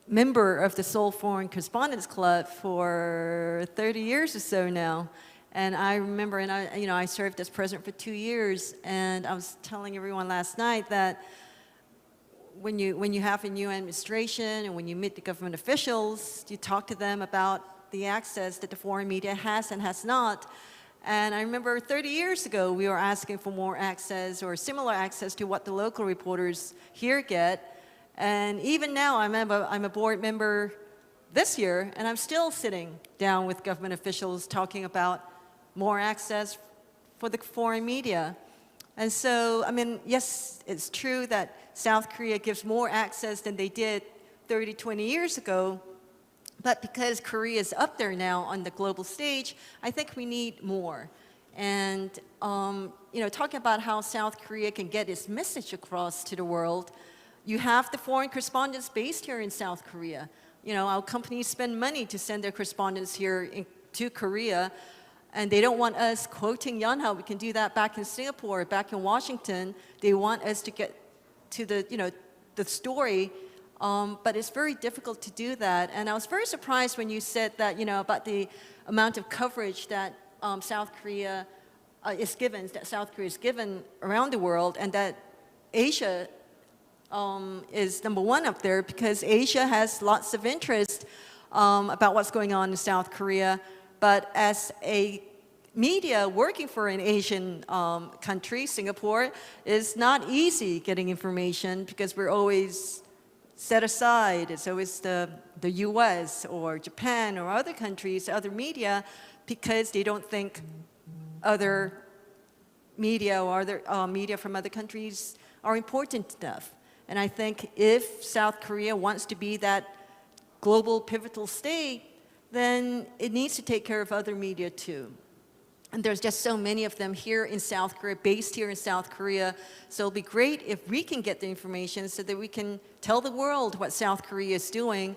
member of the Seoul Foreign Correspondents Club for 30 years or so now. And I remember, and I served as president for 2 years, and I was telling everyone last night that when you have a new administration and when you meet the government officials, you talk to them about the access that the foreign media has and has not. And I remember 30 years ago, we were asking for more access or similar access to what the local reporters here get. And even now, I'm a board member this year, and I'm still sitting down with government officials talking about more access for the foreign media. And so, yes, it's true that South Korea gives more access than they did 30, 20 years ago. But because Korea is up there now on the global stage, I think we need more. And talking about how South Korea can get its message across to the world, you have the foreign correspondents based here in South Korea. Our companies spend money to send their correspondents here to Korea, and they don't want us quoting Yonhap. We can do that back in Singapore, back in Washington. They want us to get to the story. But it's very difficult to do that. And I was very surprised when you said that, about the amount of coverage that South Korea is given around the world, and that Asia is number one up there, because Asia has lots of interest about what's going on in South Korea. But as a media working for an Asian country, Singapore, is not easy getting information, because we're always set aside. It's always the US or Japan or other countries, other media, because they don't think other media or other media from other countries are important enough. And I think if South Korea wants to be that global pivotal state, then it needs to take care of other media too. And there's just so many of them here in South Korea, based here in South Korea. So it'll be great if we can get the information so that we can tell the world what South Korea is doing,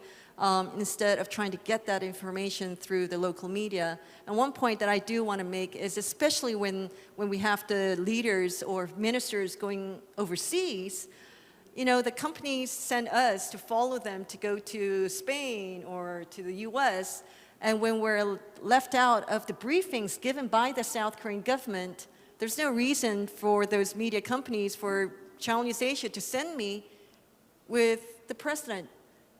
instead of trying to get that information through the local media. And one point that I do want to make is, especially when we have the leaders or ministers going overseas, the companies send us to follow them to go to Spain or to the US. And when we're left out of the briefings given by the South Korean government, there's no reason for those media companies, for Channel News Asia, to send me with the president,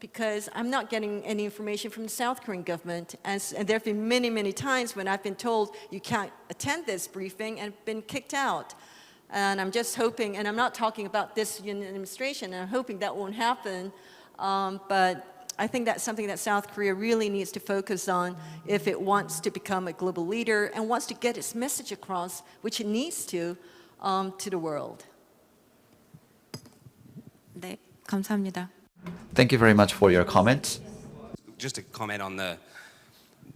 because I'm not getting any information from the South Korean government. And there have been many, many times when I've been told you can't attend this briefing and been kicked out. And I'm just hoping, and I'm not talking about this administration, and I'm hoping that won't happen, but I think that's something that South Korea really needs to focus on if it wants to become a global leader and wants to get its message across, which it needs to the world. 네, 감사합니다. Thank you very much for your comments. Just to comment on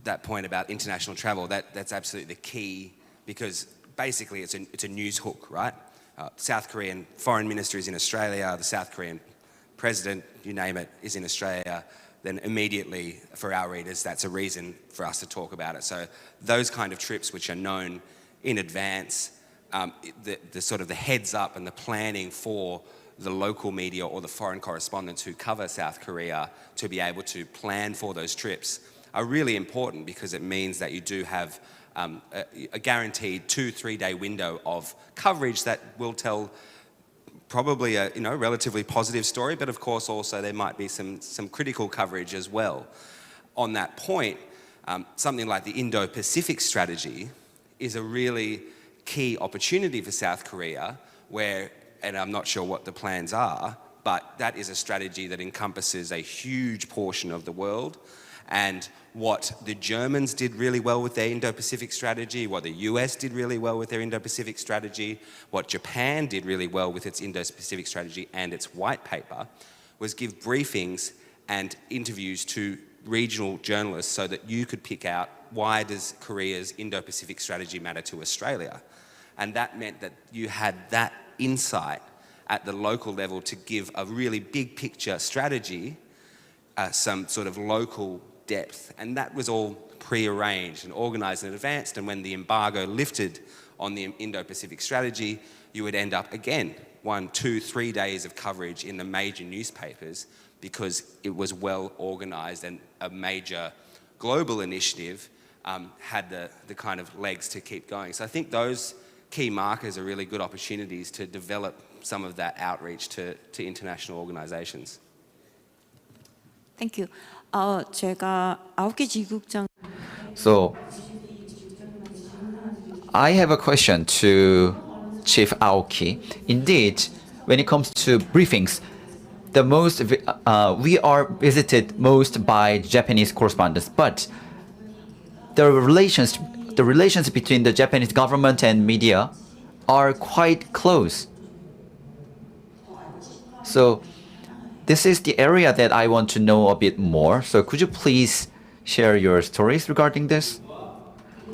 that point about international travel, that's absolutely the key, because basically it's a news hook, right? South Korean foreign minister is in Australia, the South Korean president, you name it, is in Australia, then immediately for our readers, that's a reason for us to talk about it. So those kind of trips which are known in advance, the sort of the heads up and the planning for the local media or the foreign correspondents who cover South Korea to be able to plan for those trips are really important, because it means that you do have a guaranteed 2-3 day window of coverage that will tell probably a relatively positive story, but of course also there might be some critical coverage as well. On that point, something like the Indo-Pacific strategy is a really key opportunity for South Korea, where, and I'm not sure what the plans are, but that is a strategy that encompasses a huge portion of the world. And what the Germans did really well with their Indo-Pacific strategy, what the US did really well with their Indo-Pacific strategy, what Japan did really well with its Indo-Pacific strategy and its white paper, was give briefings and interviews to regional journalists so that you could pick out, why does Korea's Indo-Pacific strategy matter to Australia? And that meant that you had that insight at the local level to give a really big picture strategy, some sort of local depth. And that was all pre-arranged and organised in advance. And when the embargo lifted on the Indo-Pacific strategy, you would end up again 1, 2, 3 days of coverage in the major newspapers because it was well organised and a major global initiative had the kind of legs to keep going. So I think those key markers are really good opportunities to develop some of that outreach to international organizations. Thank you. 제가 아오키 지국장. So I have a question to Chief Aoki. Indeed, when it comes to briefings, we are visited most by Japanese correspondents, but the relations between the Japanese government and media are quite close. So this is the area that I want to know a bit more. So could you please share your stories regarding this?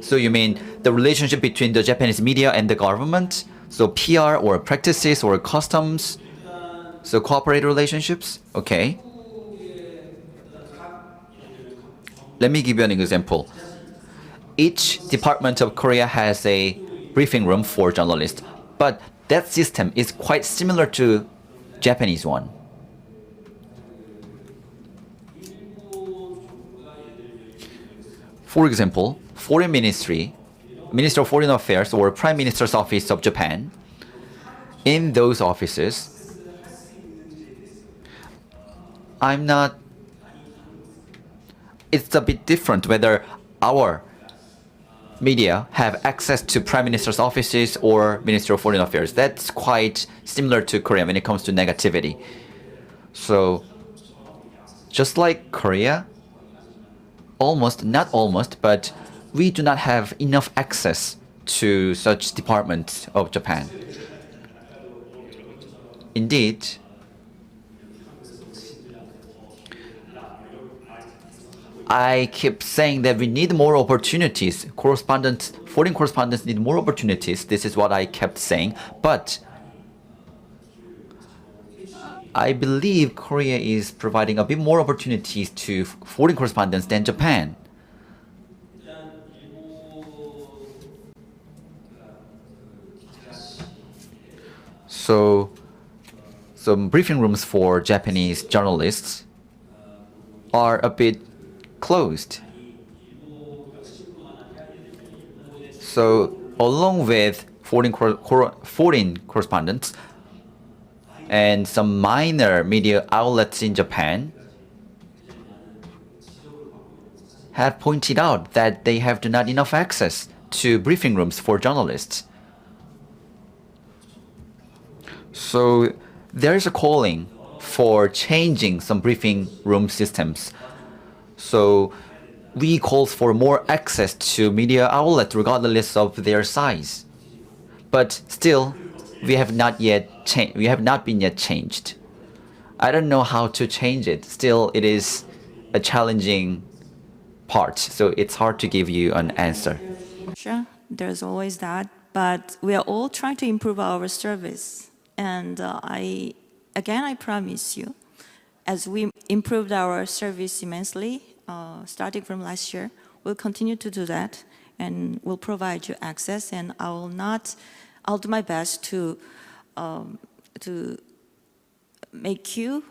So you mean the relationship between the Japanese media and the government? So PR or practices or customs? So cooperative relationships? Okay. Let me give you an example. Each department of Korea has a briefing room for journalists, but that system is quite similar to Japanese one. For example, Foreign Ministry, Minister of Foreign Affairs or Prime Minister's Office of Japan, in those offices, it's a bit different whether our media have access to Prime Minister's offices or Minister of Foreign Affairs. That's quite similar to Korea when it comes to negativity. So, just like Korea, not almost, but we do not have enough access to such departments of Japan. Indeed, I keep saying that we need more opportunities. Foreign correspondents need more opportunities. This is what I kept saying. But I believe Korea is providing a bit more opportunities to foreign correspondents than Japan. So, some briefing rooms for Japanese journalists are a bit closed. So, along with foreign correspondents and some minor media outlets in Japan have pointed out that they have not enough access to briefing rooms for journalists. So there is a calling for changing some briefing room systems. So we call for more access to media outlets regardless of their size. But still, we have not been yet changed. I don't know how to change it. Still, it is a challenging part. So it's hard to give you an answer. Sure, there's always that. But we are all trying to improve our service. And I promise you, as we improved our service immensely, starting from last year, we'll continue to do that, and we'll provide you access. And I'll do my best to make you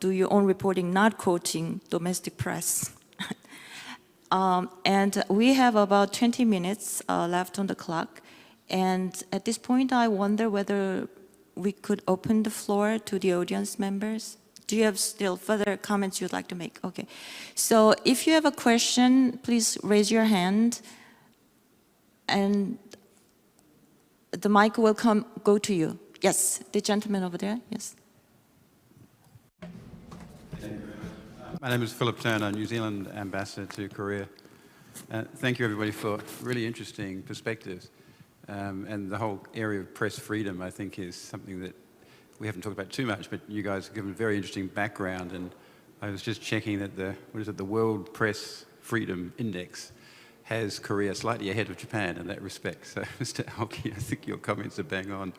do your own reporting, not quoting domestic press. And we have about 20 minutes left on the clock. And at this point, I wonder whether we could open the floor to the audience members. Do you have still further comments you'd like to make? Okay. So if you have a question, please raise your hand. And the mic will go to you. Yes, the gentleman over there, yes. My name is Philip Turner, New Zealand ambassador to Korea. Thank you everybody for really interesting perspectives. And the whole area of press freedom, I think, is something that we haven't talked about too much, but you guys have given a very interesting background. And I was just checking that the World Press Freedom Index has Korea slightly ahead of Japan in that respect. So, Mr. Aoki, I think your comments are bang on.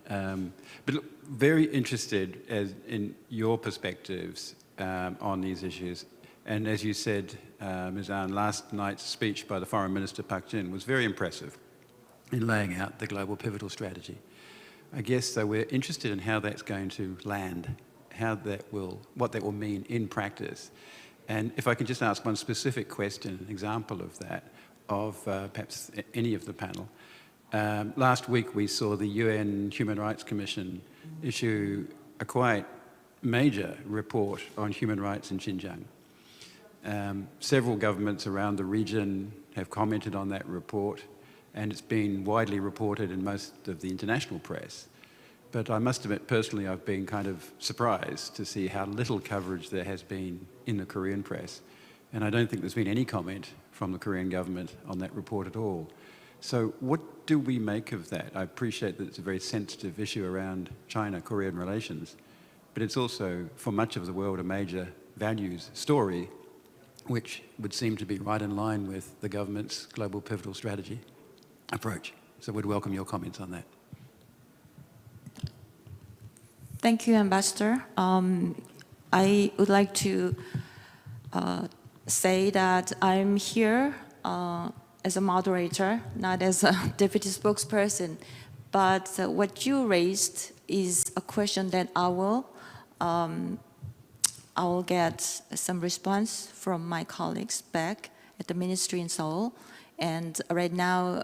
But look, very interested in your perspectives on these issues. And as you said, Ms. Ahn, last night's speech by the Foreign Minister Pak Jin was very impressive in laying out the global pivotal strategy. I guess though we're interested in how that's going to land, what that will mean in practice. And if I can just ask one specific question, an example of that, of perhaps any of the panel. Last week we saw the UN Human Rights Commission issue a quite major report on human rights in Xinjiang. Several governments around the region have commented on that report, and it's been widely reported in most of the international press. But I must admit, personally, I've been kind of surprised to see how little coverage there has been in the Korean press. And I don't think there's been any comment from the Korean government on that report at all. So what do we make of that? I appreciate that it's a very sensitive issue around China-Korean relations, but it's also, for much of the world, a major values story, which would seem to be right in line with the government's global pivotal strategy approach. So we'd welcome your comments on that. Thank you, Ambassador. I would like to say that I'm here as a moderator, not as a deputy spokesperson. But what you raised is a question that I will get some response from my colleagues back at the ministry in Seoul. And right now,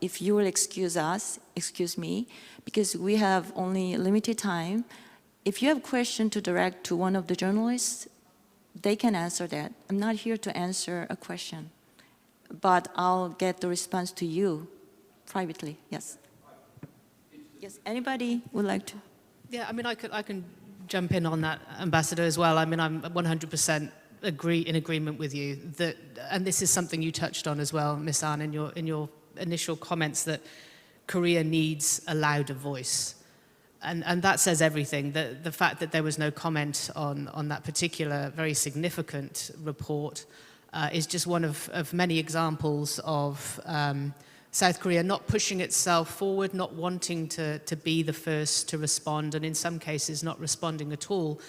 if you will excuse me, because we have only limited time. If you have a question to direct to one of the journalists, they can answer that. I'm not here to answer a question, but I'll get the response to you privately. Yes. Yes. Anybody would like to? Yeah, I mean, I can jump in on that, Ambassador, as well. I mean, I'm 100% in agreement with you that, and this is something you touched on as well, Ms. Ahn, in your initial comments, that Korea needs a louder voice. And that says everything. The fact that there was no comment on that particular very significant report is just one of many examples of South Korea not pushing itself forward, not wanting to be the first to respond, and in some cases not responding at all.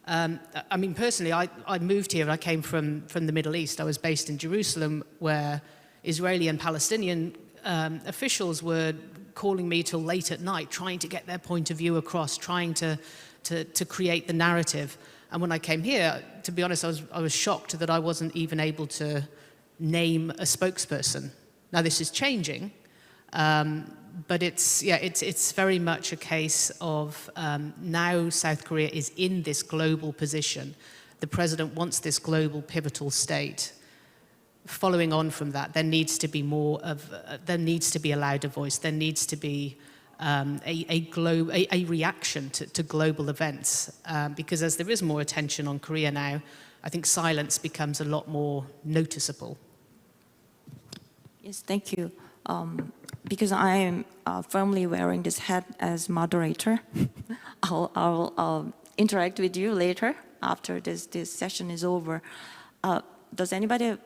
I mean, personally, I moved here. I came from the Middle East. I was based in Jerusalem, where Israeli and Palestinian officials were calling me till late at night, trying to get their point of view across, trying to create the narrative. And when I came here, to be honest, I was shocked that I wasn't even able to name a spokesperson. Now this is changing, but it's very much a case of now South Korea is in this global position. The president wants this global pivotal state. Following on from that, there needs to be a louder voice. There needs to be a reaction to global events, because as there is more attention on Korea now, I think silence becomes a lot more noticeable. Yes, thank you. Because I am firmly wearing this hat as moderator, I'll interact with you later after this session is over. Does anybody?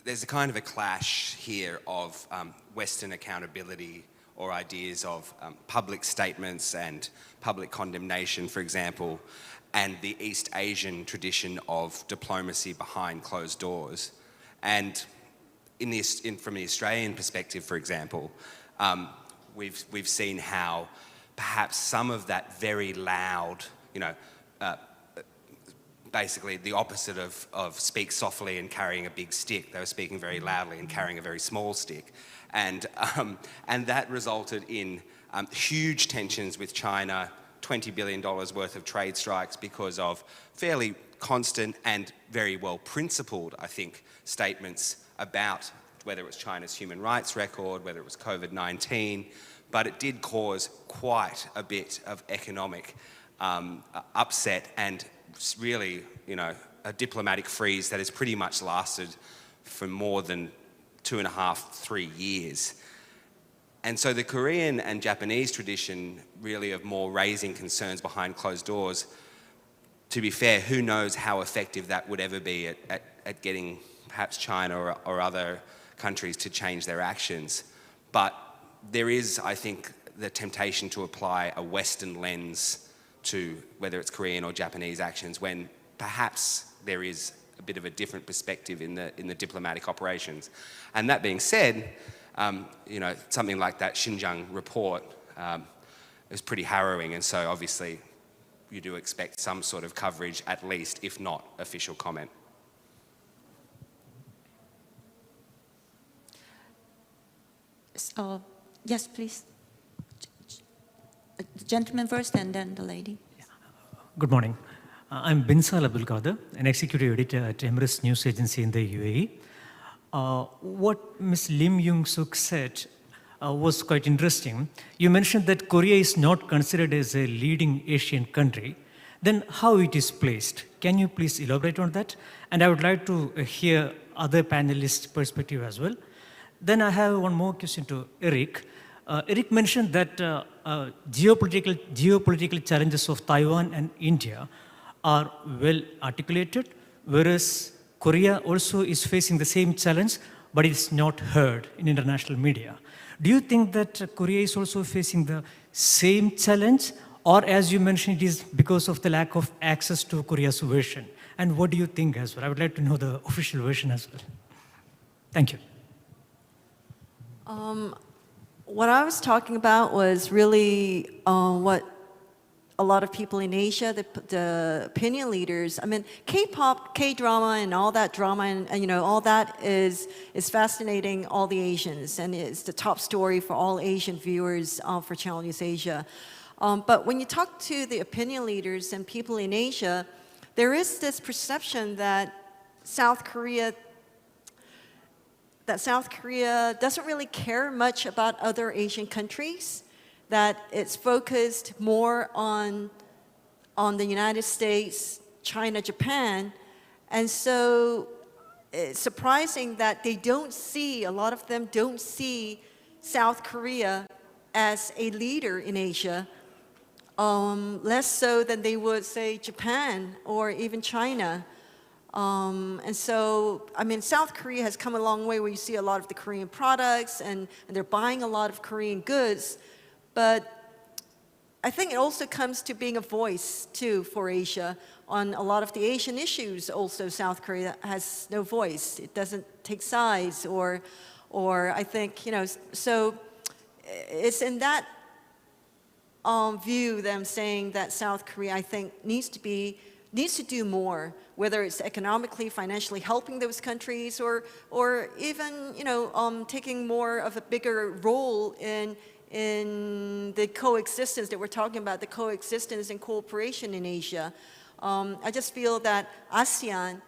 There's a kind of a clash here of Western accountability or ideas of public statements and public condemnation, for example, and the East Asian tradition of diplomacy behind closed doors. And from the Australian perspective, for example, we've seen how perhaps some of that very loud, basically the opposite of speak softly and carrying a big stick. They were speaking very loudly and carrying a very small stick. And that resulted in huge tensions with China, $20 billion worth of trade strikes because of fairly constant and very well principled, I think, statements about whether it was China's human rights record, whether it was COVID-19, but it did cause quite a bit of economic upset and really, a diplomatic freeze that has pretty much lasted for more than 2.5, 3 years. And so the Korean and Japanese tradition really of more raising concerns behind closed doors, to be fair, who knows how effective that would ever be at getting perhaps China or other countries to change their actions. But there is, I think, the temptation to apply a Western lens to whether it's Korean or Japanese actions when perhaps there is a bit of a different perspective in the diplomatic operations. And that being said, you know, something like that Xinjiang report is pretty harrowing, and so obviously you do expect some sort of coverage at least, if not official comment. Yes, please. The gentleman first and then the lady. Good morning. I'm Binsal Abdul Qadir, an executive editor at Emirates News Agency in the UAE. What Ms. Lim Young-suk said was quite interesting. You mentioned that Korea is not considered as a leading Asian country. Then how it is placed? Can you please elaborate on that? And I would like to hear other panelists' perspective as well. Then I have one more question to Eric. Eric mentioned that geopolitical challenges of Taiwan and India are well articulated, whereas Korea also is facing the same challenge, but it's not heard in international media. Do you think that Korea is also facing the same challenge, or as you mentioned, it is because of the lack of access to Korea's version? And what do you think as well? I would like to know the official version as well. Thank you. What I was talking about was really what a lot of people in Asia, the opinion leaders, I mean, K-pop, K-drama and all that drama and you know, all that is fascinating all the Asians, and it's the top story for all Asian viewers for Channel News Asia. But when you talk to the opinion leaders and people in Asia, there is this perception that South Korea doesn't really care much about other Asian countries, that it's focused more on the United States, China, Japan. And so it's surprising that they don't see, a lot of them don't see South Korea as a leader in Asia, less so than they would say Japan or even China. And so, I mean, South Korea has come a long way where you see a lot of the Korean products and they're buying a lot of Korean goods. But I think it also comes to being a voice, too, for Asia. On a lot of the Asian issues, also, South Korea has no voice. It doesn't take sides or I think, you know, so it's in that view that I'm saying that South Korea, I think, needs to do more, whether it's economically, financially helping those countries or even, you know, taking more of a bigger role in the coexistence that we're talking about, the coexistence and cooperation in Asia. I just feel that ASEAN,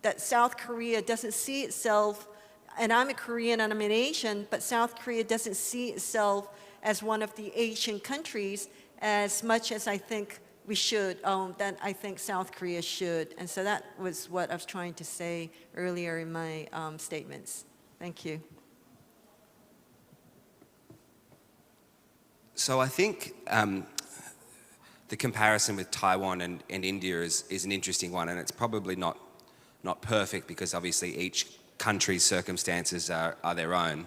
that South Korea doesn't see itself, and I'm a Korean and I'm an Asian, but South Korea doesn't see itself as one of the Asian countries as much as I think we should, that I think South Korea should. And so that was what I was trying to say earlier in my statements. Thank you. So I think the comparison with Taiwan and India is an interesting one, and it's probably not perfect because obviously each country's circumstances are their own.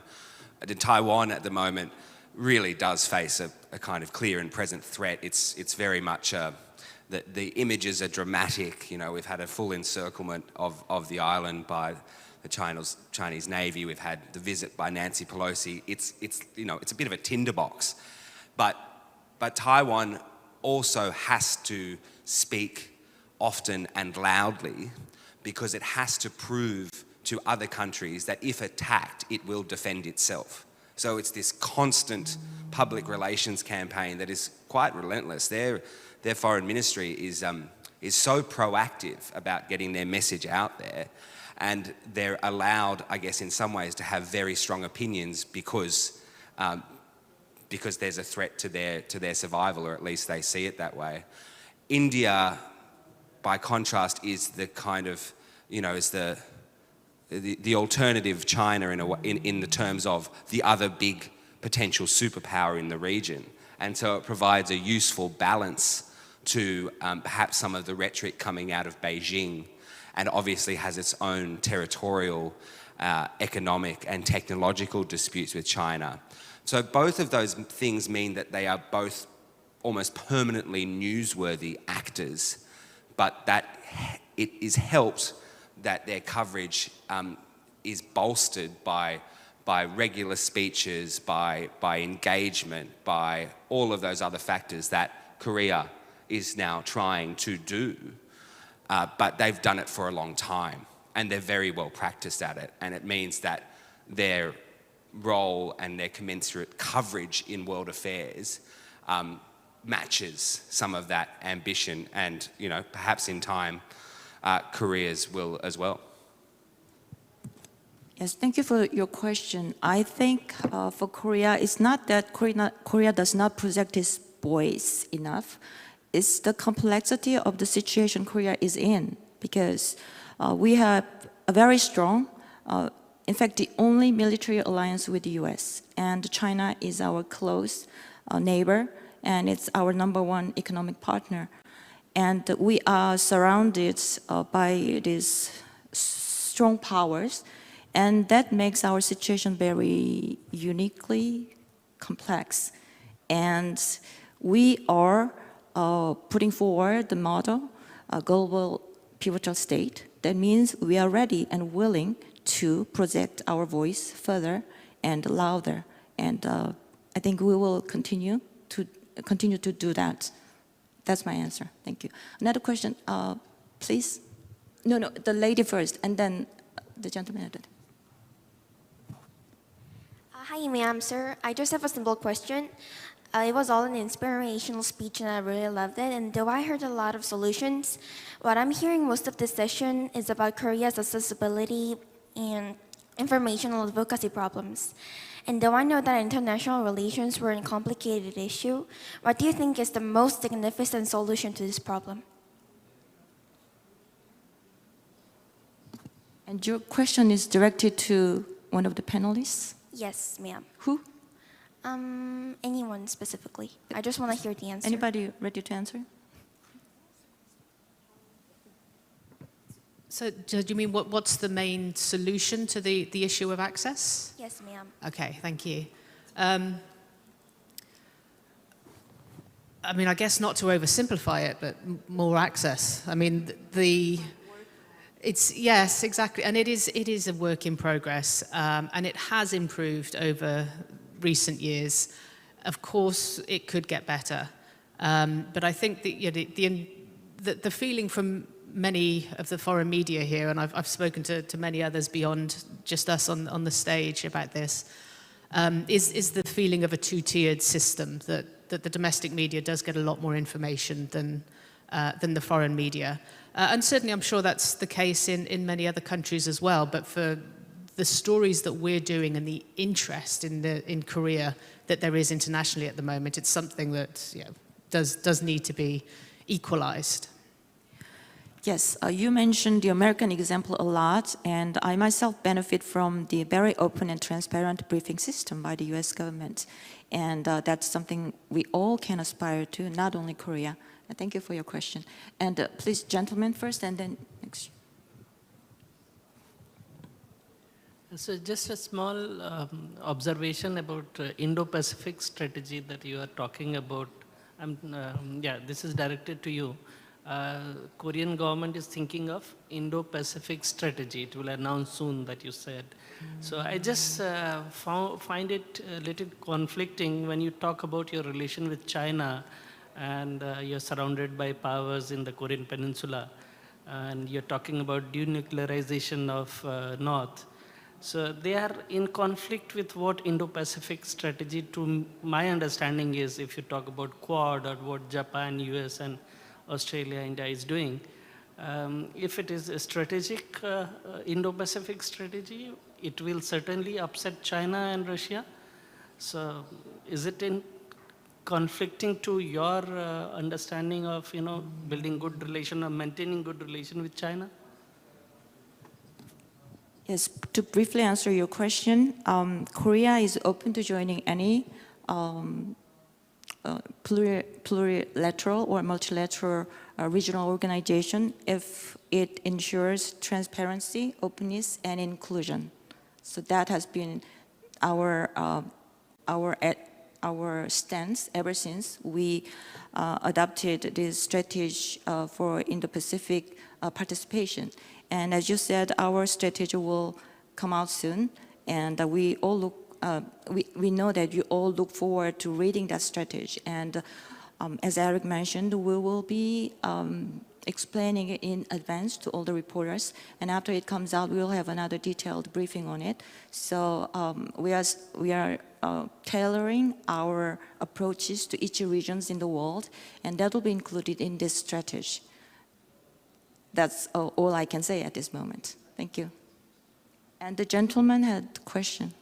And Taiwan at the moment really does face a kind of clear and present threat. It's very much, the images are dramatic. You know, we've had a full encirclement of the island by the Chinese Navy. We've had the visit by Nancy Pelosi. It's you know, it's a bit of a tinderbox. But Taiwan also has to speak often and loudly because it has to prove to other countries that if attacked, it will defend itself. So it's this constant public relations campaign that is quite relentless. Their foreign ministry is so proactive about getting their message out there, and they're allowed, I guess, in some ways, to have very strong opinions because there's a threat to their survival, or at least they see it that way. India, by contrast, is the kind of, you know, is the alternative China in the terms of the other big potential superpower in the region. And so it provides a useful balance to perhaps some of the rhetoric coming out of Beijing, and obviously has its own territorial, economic and technological disputes with China. So both of those things mean that they are both almost permanently newsworthy actors, but that it is helped that their coverage is bolstered by regular speeches, by engagement, by all of those other factors that Korea is now trying to do. But they've done it for a long time, and they're very well practiced at it, and it means that their role and their commensurate coverage in world affairs matches some of that ambition, and perhaps in time Korea's will as well. Yes, thank you for your question. I think for Korea, it's not that Korea does not project its voice enough. It's the complexity of the situation Korea is in, because we have a very strong, in fact, the only military alliance with the US, and China is our close neighbor, and it's our #1 economic partner. And we are surrounded by these strong powers, and that makes our situation very uniquely complex. And we are putting forward the model, a global pivotal state. That means we are ready and willing to project our voice further and louder. And I think we will continue to do that. That's my answer. Thank you. Another question, please. No, the lady first, and then the gentleman. Hi, ma'am, sir. I just have a simple question. It was all an inspirational speech, and I really loved it. And though I heard a lot of solutions, what I'm hearing most of this session is about Korea's accessibility and informational advocacy problems. And though I know that international relations were a complicated issue, what do you think is the most significant solution to this problem? And your question is directed to one of the panelists? Yes, ma'am. Who? Anyone specifically. I just want to hear the answer. Anybody ready to answer? So do you mean what's the main solution to the issue of access? Yes, ma'am. Okay, thank you. I mean, I guess not to oversimplify it, but more access. I mean, yes, exactly, and it is a work in progress, and it has improved over recent years. Of course, it could get better, but I think that the feeling from many of the foreign media here, and I've spoken to many others beyond just us on the stage about this, is the feeling of a two-tiered system, that the domestic media does get a lot more information than the foreign media. And certainly I'm sure that's the case in many other countries as well, but for the stories that we're doing and the interest in Korea that there is internationally at the moment, it's something that does need to be equalized. Yes, you mentioned the American example a lot, and I myself benefit from the very open and transparent briefing system by the US government. And that's something we all can aspire to, not only Korea. And thank you for your question. And please, gentlemen first, and then next. So just a small observation about Indo-Pacific strategy that you are talking about. This is directed to you. Korean government is thinking of Indo-Pacific strategy. It will announce soon, that you said. So I just find it a little conflicting when you talk about your relation with China, and you're surrounded by powers in the Korean Peninsula, and you're talking about denuclearization of North. So they are in conflict with what Indo-Pacific strategy, to my understanding, is. If you talk about Quad or what Japan, US, and Australia, India is doing. If it is a strategic Indo-Pacific strategy, it will certainly upset China and Russia. So is it in conflicting to your understanding of building good relation or maintaining good relation with China? Yes, to briefly answer your question, Korea is open to joining any plurilateral or multilateral regional organization if it ensures transparency, openness, and inclusion. So that has been our our stance ever since we adopted this strategy for Indo-Pacific participation. And as you said, our strategy will come out soon, and we all look. We know that you all look forward to reading that strategy. And as Eric mentioned, we will be explaining it in advance to all the reporters. And after it comes out, we will have another detailed briefing on it. So we are tailoring our approaches to each regions in the world, and that will be included in this strategy. That's all I can say at this moment. Thank you. And the gentleman had a question.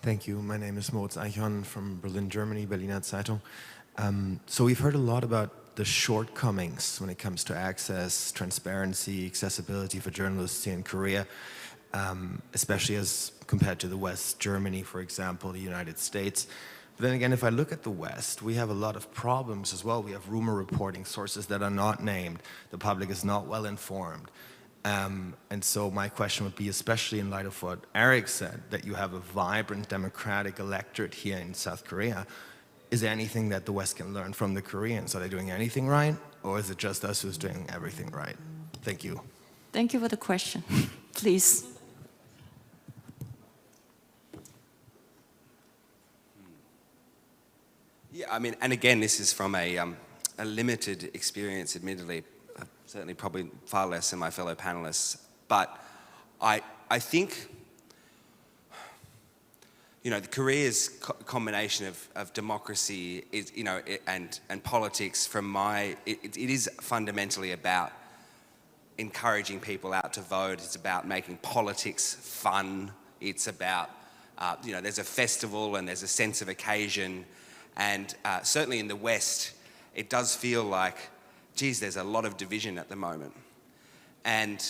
Thank you. My name is Moritz Eichhorn from Berlin, Germany, Berliner Zeitung. So we've heard a lot about the shortcomings when it comes to access, transparency, accessibility for journalists here in Korea, especially as compared to the West, Germany, for example, the United States. But then again, if I look at the West, we have a lot of problems as well. We have rumor reporting, sources that are not named. The public is not well informed. And so my question would be, especially in light of what Eric said, that you have a vibrant democratic electorate here in South Korea, is there anything that the West can learn from the Koreans? Are they doing anything right? Or is it just us who's doing everything right? Thank you. Thank you for the question. Please. Yeah, I mean, and again, this is from a limited experience, admittedly. Certainly probably far less than my fellow panelists. But I think, you know, Korea's combination of democracy is, you know, and politics from it is fundamentally about encouraging people out to vote. It's about making politics fun. It's about, you know, there's a festival and there's a sense of occasion. And certainly in the West, it does feel like, geez, there's a lot of division at the moment. And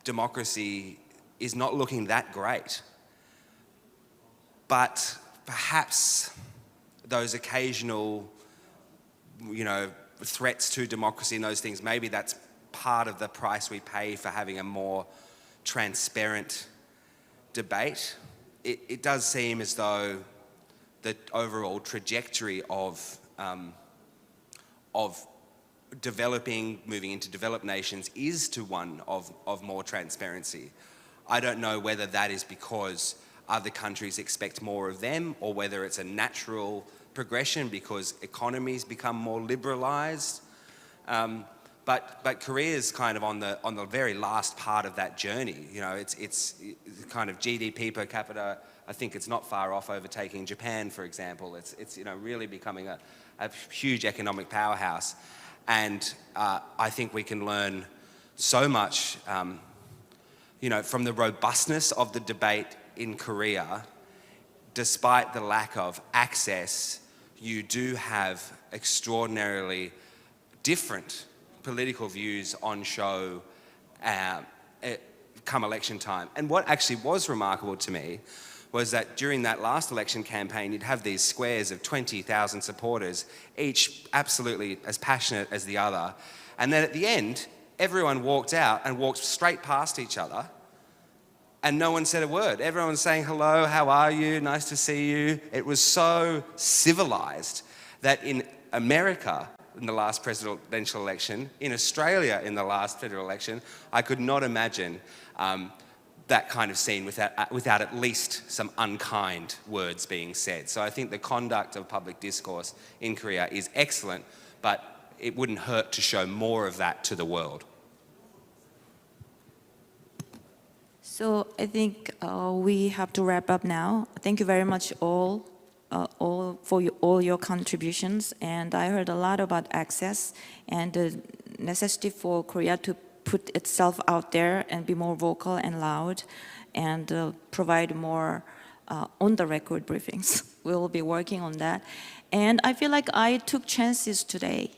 democracy is not looking that great. But perhaps those occasional, you know, threats to democracy and those things, maybe that's part of the price we pay for having a more transparent debate. It does seem as though the overall trajectory of moving into developed nations is to one of more transparency. I don't know whether that is because other countries expect more of them or whether it's a natural progression because economies become more liberalized. But Korea is kind of on the very last part of that journey. You know, it's kind of GDP per capita. I think it's not far off overtaking Japan, for example. It's you know, really becoming a huge economic powerhouse. And I think we can learn so much, you know, from the robustness of the debate in Korea. Despite the lack of access, you do have extraordinarily different political views on show come election time. And what actually was remarkable to me was that during that last election campaign, you'd have these squares of 20,000 supporters, each absolutely as passionate as the other. And then at the end, everyone walked out and walked straight past each other, and no one said a word. Everyone was saying, hello, how are you? Nice to see you. It was so civilized that in America, in the last presidential election, in Australia in the last federal election, I could not imagine that kind of scene without at least some unkind words being said. So I think the conduct of public discourse in Korea is excellent, but it wouldn't hurt to show more of that to the world. So I think we have to wrap up now. Thank you very much all for all your contributions. And I heard a lot about access and the necessity for Korea to put itself out there and be more vocal and loud and provide more on-the-record briefings. We will be working on that. And I feel like I took chances today.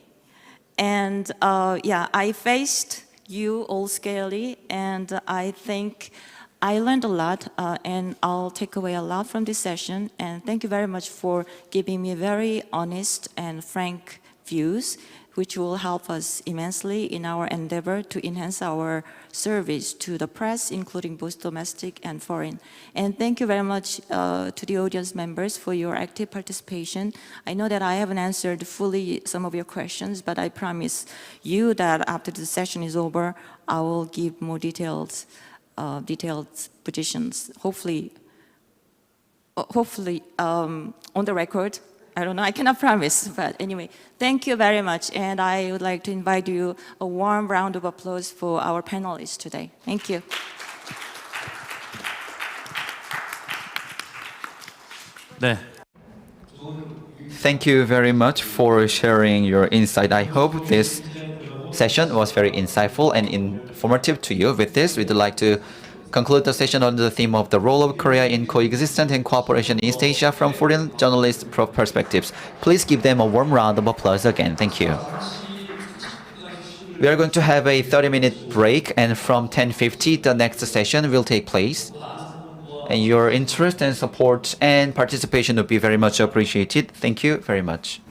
And yeah, I faced you all scarily, and I think I learned a lot, and I'll take away a lot from this session. And thank you very much for giving me very honest and frank views which will help us immensely in our endeavor to enhance our service to the press, including both domestic and foreign. And thank you very much to the audience members for your active participation. I know that I haven't answered fully some of your questions, but I promise you that after the session is over, I will give more detailed positions, hopefully on the record. I don't know, I cannot promise, but anyway, thank you very much. And I would like to invite you a warm round of applause for our panelists today. Thank you. 네. Thank you very much for sharing your insight. I hope this session was very insightful and informative to you. With this, we'd like to conclude the session on the theme of the role of Korea in coexistence and cooperation in East Asia from foreign journalists' perspectives. Please give them a warm round of applause again. Thank you. We are going to have a 30-minute break, and from 10:50, the next session will take place. And your interest and support and participation would be very much appreciated. Thank you very much.